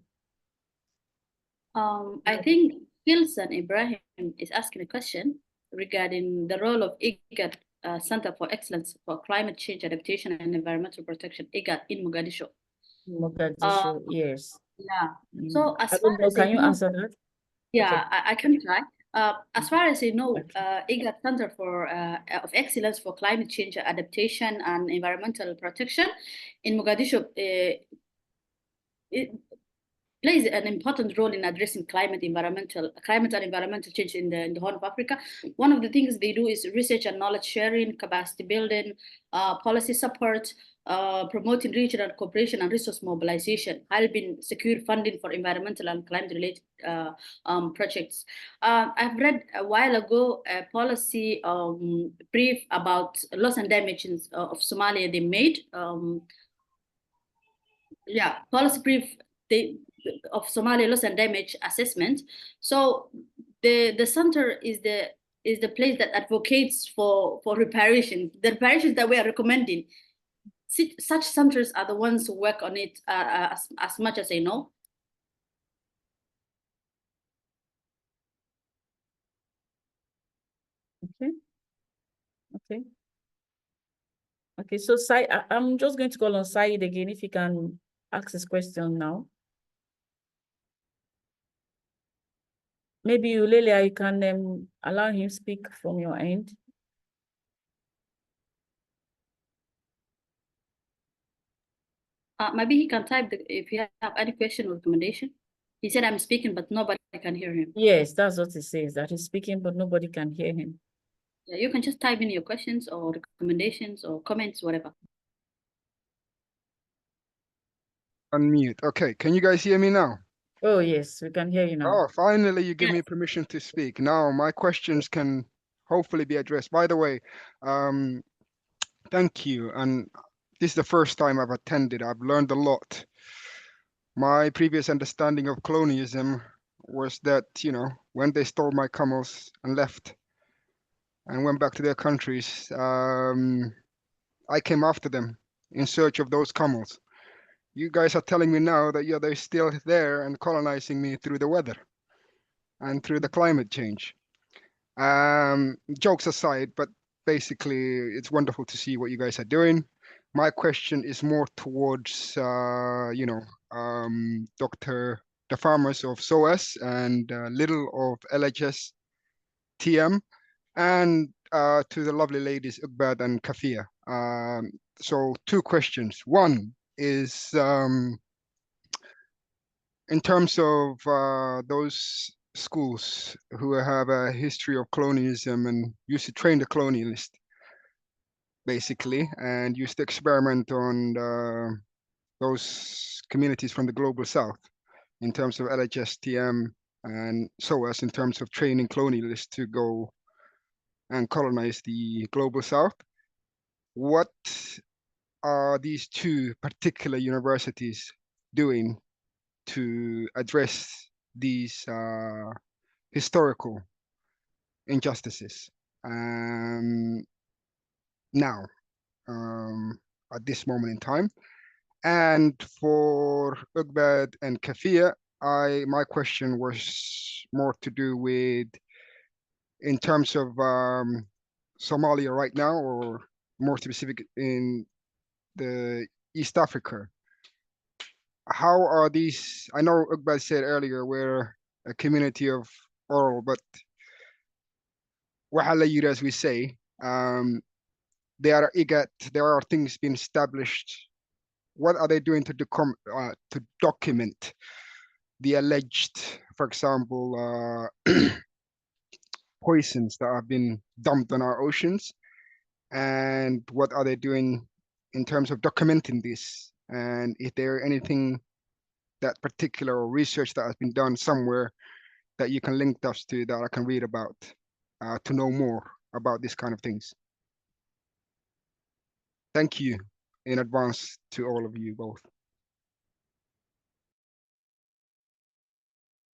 I think Gilson Ibrahim is asking a question regarding the role of IGAD, Center for Excellence for Climate Change Adaptation and Environmental Protection, IGAD, in Mogadishu. Mogadishu, yes. Yeah. So as I don't know, can you answer that? Yeah, Okay. I can try. As far as I know, IGAD Center for of Excellence for Climate Change Adaptation and Environmental Protection in Mogadishu it plays an important role in addressing climate and environmental change in the Horn of Africa. One of the things they do is research and knowledge sharing, capacity building, policy support, promoting regional cooperation and resource mobilization, helping secure funding for environmental and climate-related projects. I've read a while ago a policy brief about loss and damages of Somalia they made. Policy brief of Somalia loss and damage assessment. So the center is the place that advocates for reparation. The reparations that we are recommending, such centers are the ones who work on it as much as I know. Okay, so Said, I'm just going to call on Said again, if he can ask his question now. Maybe Lelia, you can allow him speak from your end. Maybe he can type if you have any question or recommendation. He said I'm speaking, but nobody can hear him. Yes, that's what he says, that he's speaking, but nobody can hear him. Yeah, you can just type in your questions or recommendations or comments, whatever. Unmute. Okay, can you guys hear me now? Oh, yes, we can hear you now. Oh, finally you give me permission to speak. Now my questions can hopefully be addressed. By the way, thank you. And this is the first time I've attended. I've learned a lot. My previous understanding of colonialism was that, you know, when they stole my camels and left and went back to their countries, I came after them in search of those camels. You guys are telling me now that, yeah, they're still there and colonizing me through the weather and through the climate change. Jokes aside, but basically it's wonderful to see what you guys are doing. My question is more towards, the farmers of SOAS and little of LHS TM, and to the lovely ladies Ugbad and Kafia. So two questions. One is in terms of those schools who have a history of colonialism and used to train the colonialist, basically, and used to experiment on those communities from the global south in terms of LHS TM and SOAS in terms of training colonialists to go and colonize the global south. What are these two particular universities doing to address these historical injustices now, at this moment in time? And for Ugbad and Kafia, my question was more to do with, in terms of Somalia right now, or more specific in the East Africa. How are these? I know Ugbad said earlier we're a community of oral, but as we say, there are things being established. What are they doing to document the alleged, for example, poisons that have been dumped on our oceans? And what are they doing in terms of documenting this? And is there anything, that particular research that has been done somewhere that you can link us to, that I can read about to know more about this kind of things? Thank you in advance to all of you both.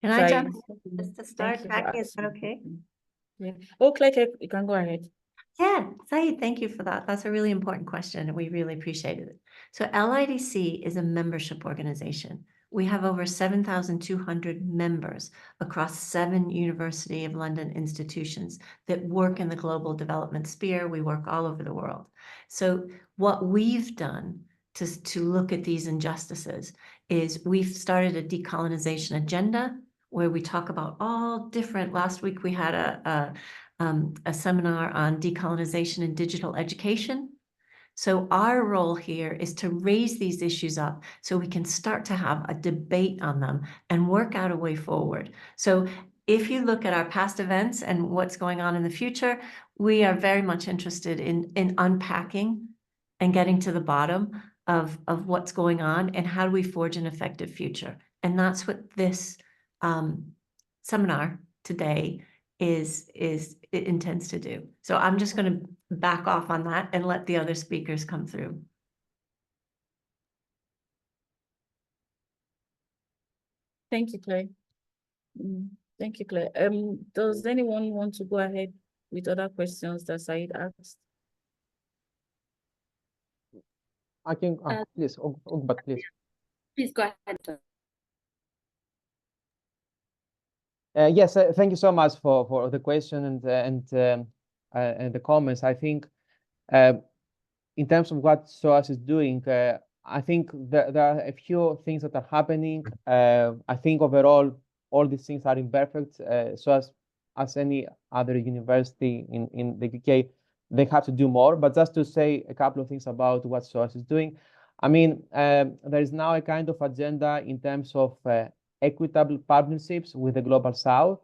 Can I Said, jump in just to start? thank you for Jackie, is that asking. okay? Yeah. Oh, Claire, you can go ahead. Yeah, Saeed, thank you for that. That's a really important question, and we really appreciated it. So LIDC is a membership organization. We have over 7,200 members across 7 University of London institutions that work in the global development sphere. We work all over the world. So what we've done to look at these injustices is we've started a decolonization agenda where we talk about all different. Last week we had a seminar on decolonization and digital education. So our role here is to raise these issues up so we can start to have a debate on them and work out a way forward. So if you look at our past events and what's going on in the future, we are very much interested in unpacking and getting to the bottom of what's going on and how do we forge an effective future. And that's what this seminar today it intends to do. So I'm just going to back off on that and let the other speakers come through. Thank you, Claire. Thank you, Claire. Does anyone want to go ahead with other questions that Said asked? I can, please, Ugbad, please. Please go ahead, sir. Yes, thank you so much for the question and the comments. I think in terms of what SOAS is doing, I think there are a few things that are happening. I think overall, all these things are imperfect. SOAS, as any other university in the UK, they have to do more. But just to say a couple of things about what SOAS is doing, I mean, there is now a kind of agenda in terms of equitable partnerships with the Global South.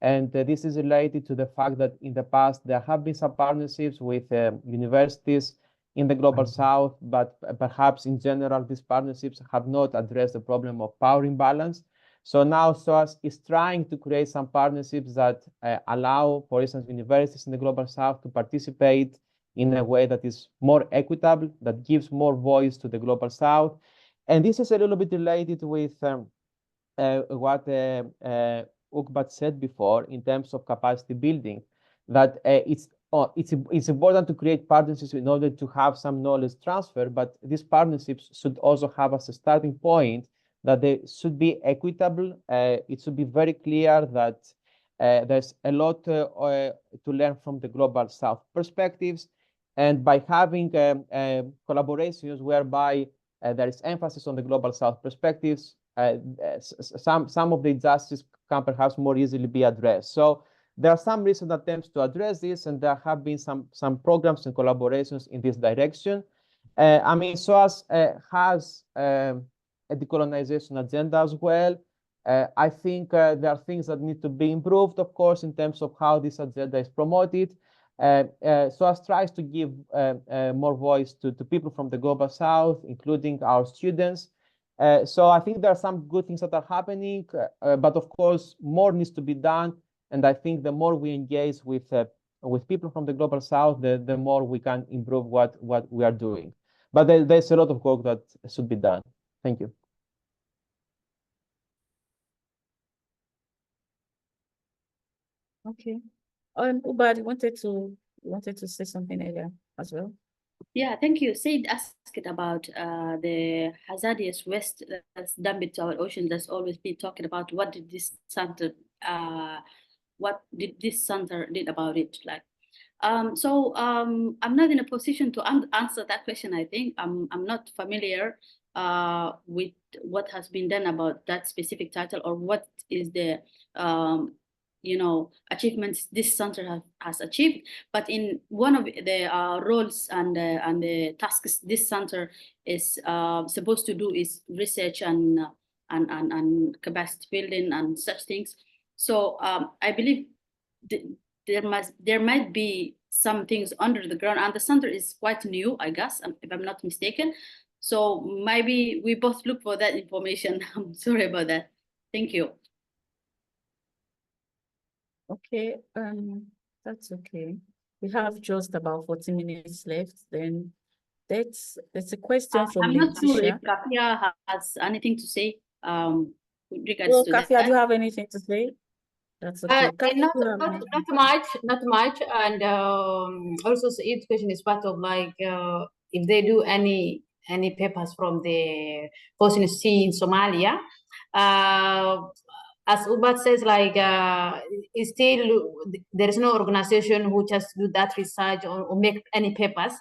And this is related to the fact that in the past, there have been some partnerships with universities in the Global South, but perhaps in general, these partnerships have not addressed the problem of power imbalance. So now SOAS is trying to create some partnerships that allow, for instance, universities in the Global South to participate in a way that is more equitable, that gives more voice to the Global South. And this is a little bit related with what Ugbad said before in terms of capacity building, that it's important to create partnerships in order to have some knowledge transfer, but these partnerships should also have as a starting point that they should be equitable. It should be very clear that there's a lot to learn from the Global South perspectives. And by having collaborations whereby there is emphasis on the Global South perspectives, some of the injustices can perhaps more easily be addressed. So there are some recent attempts to address this, and there have been some programs and collaborations in this direction. I mean, SOAS has a decolonization agenda as well. I think there are things that need to be improved, of course, in terms of how this agenda is promoted. SOAS tries to give more voice to people from the Global South, including our students. So I think there are some good things that are happening, but of course, more needs to be done. And I think the more we engage with people from the Global South, the more we can improve what we are doing. But there's a lot of work that should be done. Thank you. Okay. Ubad wanted to say something earlier as well. Yeah, thank you. Said asked about the hazardous waste that's dumped into our oceans. That's always been talking about what did this center did about it, like. So I'm not in a position to answer that question. I think I'm not familiar with what has been done about that specific title, or what is the achievements this center has achieved. But in one of the roles and the tasks this center is supposed to do is research and capacity building and such things. So I believe there might be some things under the ground, and the center is quite new, I guess, if I'm not mistaken. So maybe we both look for that information. I'm sorry about that. Thank you. Okay, that's okay. We have just about 40 minutes left. Then there's a question from I'm not sure if Leticia. Kafia has anything to say with regards Well, to Kafia, that. do you have anything to say? That's okay. Kafia, Not, do you have not, anything? not much. And also, each question is part of like if they do any papers from the Foreign Sea in Somalia. As Ubat says, like it's still there is no organization who just do that research or make any papers.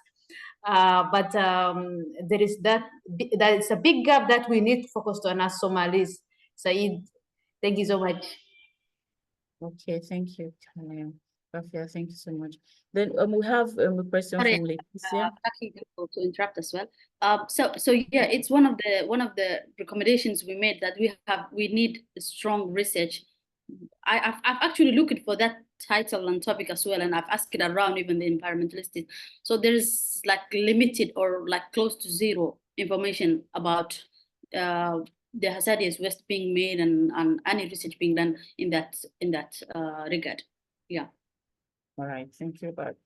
But there is that is a big gap that we need to focus on as Somalis. Saeed, thank you so much. Okay, thank you, Kafia. Thank you so much. Then we have a question Sorry, from Leticia. to interrupt as well. So yeah, it's one of the recommendations we made, that we need strong research. I've actually looked for that title and topic as well, and I've asked it around even the environmentalists. So there's like limited or like close to zero information about the hazardous waste being made and any research being done in that regard. Yeah. All right, thank you, Bart.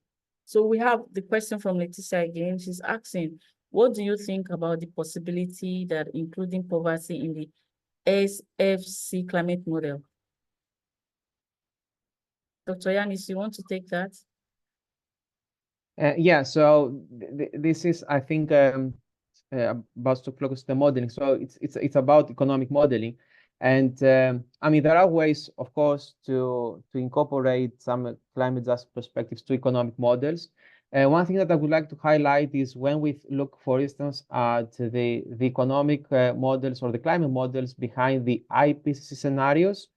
So we have the question from Leticia again. She's asking, what do you think about the possibility that including poverty in the SFC climate model? Dr. Yanis, you want to take that? Yeah, so this is, I think, about to focus the modeling. So it's about economic modeling. And I mean, there are ways, of course, to incorporate some climate justice perspectives to economic models. One thing that I would like to highlight is when we look, for instance, at the economic models or the climate models behind the IPCC scenarios,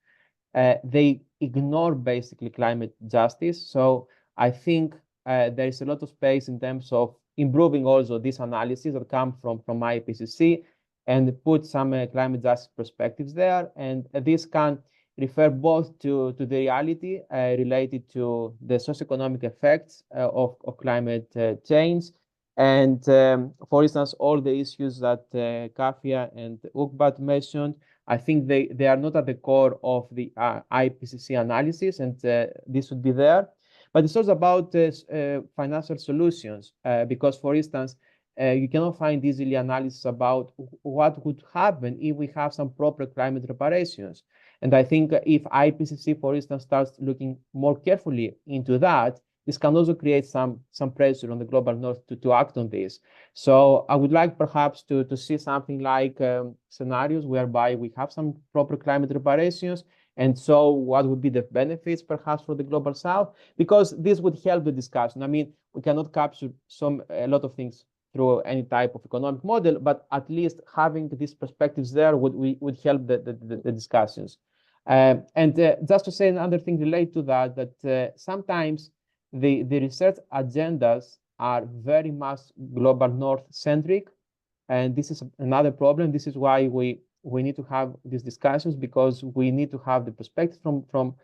they ignore basically climate justice. So I think there is a lot of space in terms of improving also these analyses that come from IPCC and put some climate justice perspectives there. And this can refer both to the reality related to the socioeconomic effects of climate change. And for instance, all the issues that Kafia and Ukbat mentioned, I think they are not at the core of the IPCC analysis, and this should be there. But it's also about financial solutions, because, for instance, you cannot find easily analysis about what would happen if we have some proper climate reparations. And I think if IPCC, for instance, starts looking more carefully into that, this can also create some pressure on the global north to act on this. So I would like perhaps to see something like scenarios whereby we have some proper climate reparations, And so what would be the benefits perhaps for the global south? Because this would help the discussion. I mean, we cannot capture a lot of things through any type of economic model, but at least having these perspectives there would help the discussions. And just to say another thing related to that, that sometimes the research agendas are very much global north centric, and this is another problem. This is why we need to have these discussions, because we need to have the perspective from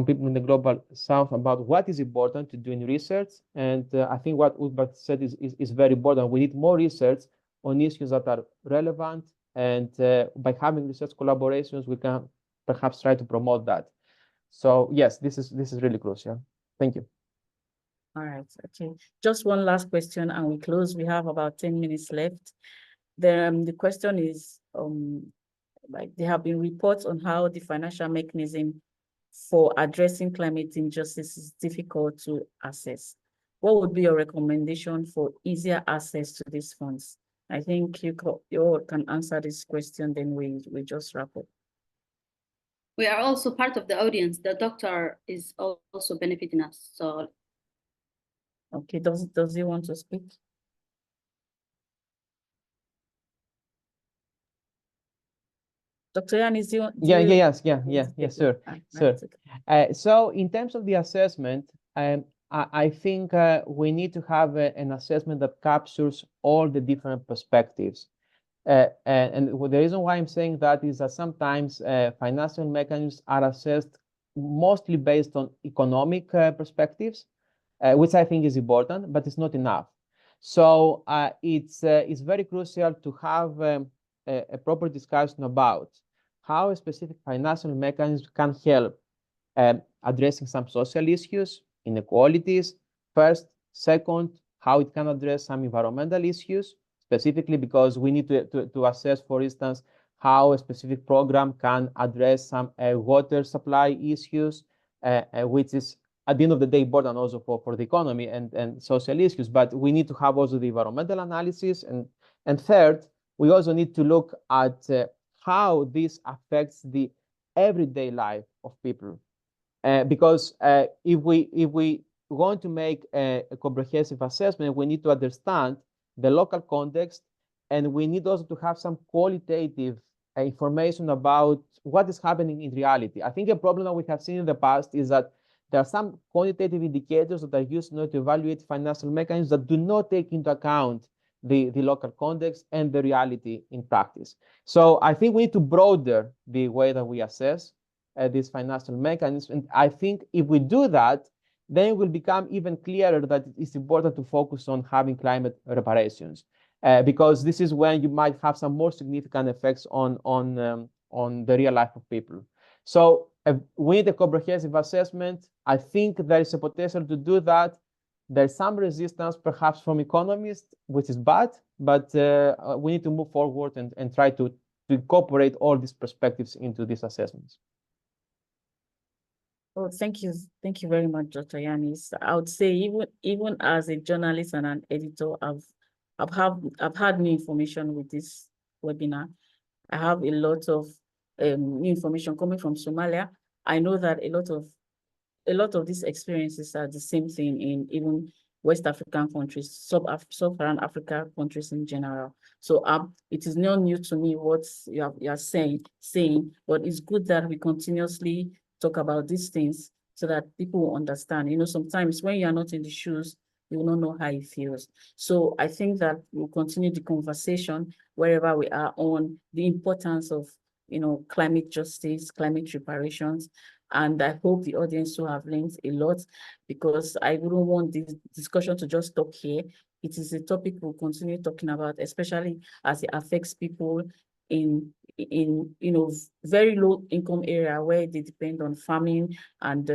people in the global south about what is important to do in research. And I think what Uthbert said is very important. We need more research on issues that are relevant, and by having research collaborations, we can perhaps try to promote that. So yes, this is really crucial. Thank you. All right, okay. Just one last question and we close. We have about 10 minutes left. The question is, like, there have been reports on how the financial mechanism for addressing climate injustice is difficult to access. What would be your recommendation for easier access to these funds? I think you all can answer this question, then we just wrap up. We are also part of the audience. The doctor is also benefiting us. So, okay, does he want to speak? Dr. Yanis, Yes, sir. So in terms of the assessment, I think we need to have an assessment that captures all the different perspectives. And the reason why I'm saying that is that sometimes financial mechanisms are assessed mostly based on economic perspectives, which I think is important, but it's not enough. So it's very crucial to have a proper discussion about how a specific financial mechanism can help addressing some social issues, inequalities, first. Second, how it can address some environmental issues, specifically because we need to assess, for instance, how a specific program can address some water supply issues, which is at the end of the day important also for the economy and social issues. But we need to have also the environmental analysis. And third, we also need to look at how this affects the everyday life of people. Because if we want to make a comprehensive assessment, we need to understand the local context, and we need also to have some qualitative information about what is happening in reality. I think a problem that we have seen in the past is that there are some quantitative indicators that are used in order to evaluate financial mechanisms that do not take into account the local context and the reality in practice. So I think we need to broaden the way that we assess these financial mechanisms. And I think if we do that, then it will become even clearer that it's important to focus on having climate reparations, because this is when you might have some more significant effects on the real life of people. So we need a comprehensive assessment. I think there is a potential to do that. There's some resistance perhaps from economists, which is bad, but we need to move forward and try to incorporate all these perspectives into these assessments. Oh, thank you very much, Dr. Yanis. I would say even as a journalist and an editor, I've had new information with this webinar. I have a lot of new information coming from Somalia. I know that a lot of these experiences are the same thing in even West African countries, sub-Saharan Africa countries in general. So it is not new to me what you are saying, but it's good that we continuously talk about these things so that people will understand. You know, sometimes when you are not in the shoes, you will not know how it feels. So I think that we'll continue the conversation wherever we are on the importance of, you know, climate justice, climate reparations. And I hope the audience will have learned a lot, because I wouldn't want this discussion to just stop here. It is a topic we'll continue talking about, especially as it affects people in you know, very low income area where they depend on farming and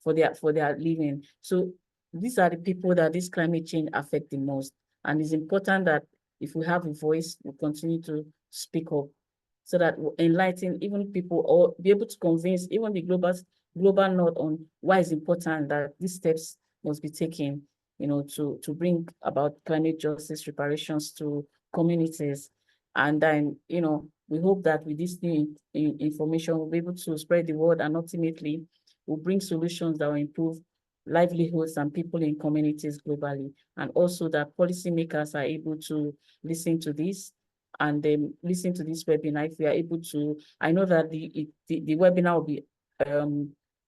for their living. So these are the people that this climate change affect the most. And it's important that if we have a voice, we continue to speak up, so that we'll enlighten even people, or be able to convince even the global north on why it's important that these steps must be taken, you know, to bring about climate justice reparations to communities. And then, you know, we hope that with this new information, we'll be able to spread the word and ultimately will bring solutions that will improve livelihoods and people in communities globally. And also that policymakers are able to listen to this and then listen to this webinar. If we are able to, I know that the webinar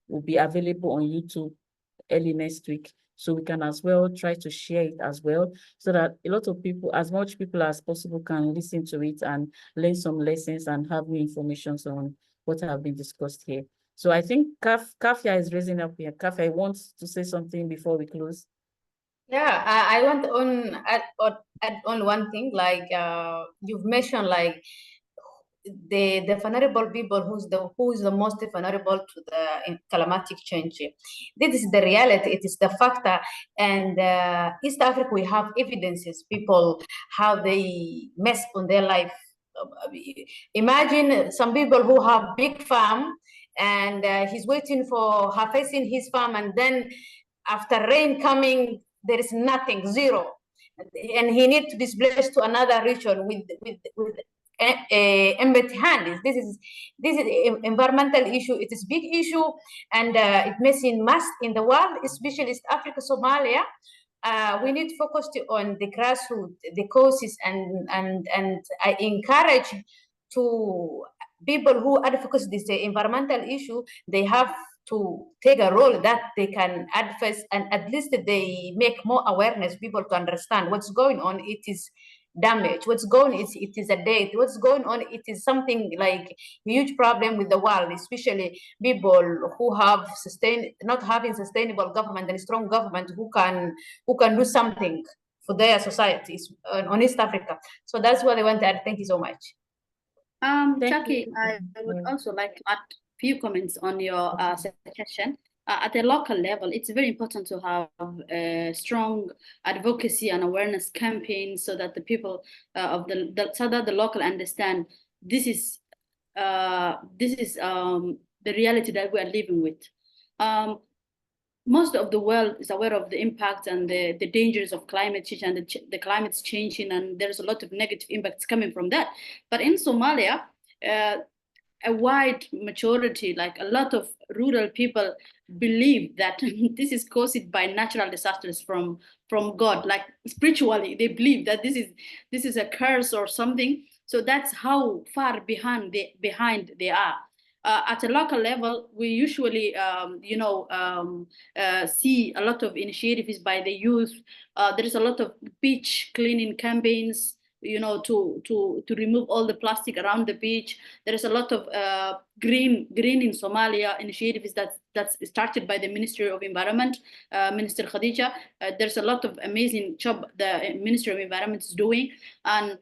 will be available on YouTube early next week. So we can as well try to share it as well, so that a lot of people, as much people as possible, can listen to it and learn some lessons and have new information on what have been discussed here. So I think Kafia is raising up here. Kafia wants to say something before we close. Yeah, I want to add on one thing, like you've mentioned, like the vulnerable people, who is the most vulnerable to the climatic change. This is the reality. It is the factor. And East Africa, we have evidences. People how they mess on their life. Imagine some people who have big farm, and he's waiting for harvesting his farm, and then after rain coming, there is nothing, zero, and he needs to displace to another region with empty hands. This is environmental issue. It is big issue, and it may seem mass in the world, especially East Africa, Somalia. We need to focus on the grassroots, the causes, and I encourage to people who advocate this environmental issue. They have to take a role that they can advance, and at least they make more awareness, people to understand what's going on. It is damage. What's going on, it is a death. What's going on, it is something like a huge problem with the world, especially people who have not having sustainable government and strong government who can do something for their societies on East Africa. So that's what I want to add. Thank you so much. Jackie, I would also like to add a few comments on your suggestion. At the local level, it's very important to have a strong advocacy and awareness campaign, so that the people of so that the local understand this is the reality that we are living with. Most of the world is aware of the impact and the dangers of climate change, and the climate's changing, and there's a lot of negative impacts coming from that. But in Somalia, a wide majority, like a lot of rural people, believe that this is caused by natural disasters from God. Like spiritually, they believe that this is a curse or something. So that's how far behind they are. At a local level, we usually, see a lot of initiatives by the youth. There is a lot of beach cleaning campaigns, to remove all the plastic around the beach. There is a lot of green in Somalia initiatives that's started by the Ministry of Environment, Minister Khadija. There's a lot of amazing job the Ministry of Environment is doing, and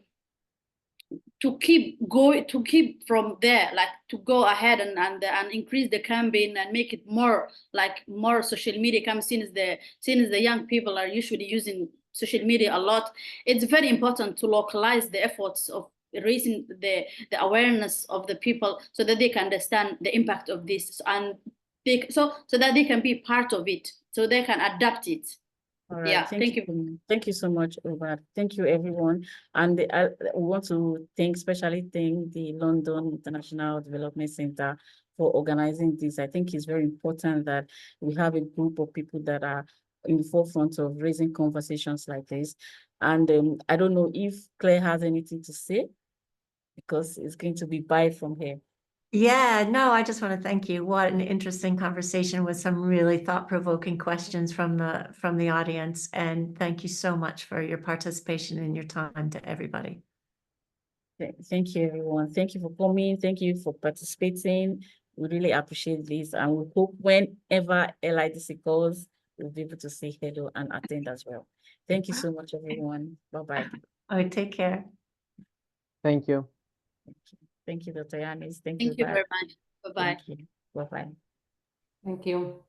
to keep from there, like to go ahead and increase the campaign and make it more social media campaigns. Since the young people are usually using social media a lot, it's very important to localize the efforts of raising the awareness of the people, so that they can understand the impact of this, and so that they can be part of it, so they can adapt it. All right. Yeah, thank you. Thank you so much, Robert. Thank you, everyone. And I want to especially thank the London International Development Center for organizing this. I think it's very important that we have a group of people that are in the forefront of raising conversations like this. And I don't know if Claire has anything to say, because it's going to be bye from here. Yeah, no, I just want to thank you. What an interesting conversation with some really thought-provoking questions from the audience. And thank you so much for your participation and your time to everybody. Thank you, everyone. Thank you for coming. Thank you for participating. We really appreciate this. And we hope whenever LIDC calls, we'll be able to say hello and attend as well. Thank you so much, everyone. Bye-bye. All right, take care. Thank you. Thank you, Dr. Yanis. Thank you very much. Bye-bye. Bye-bye. Thank you.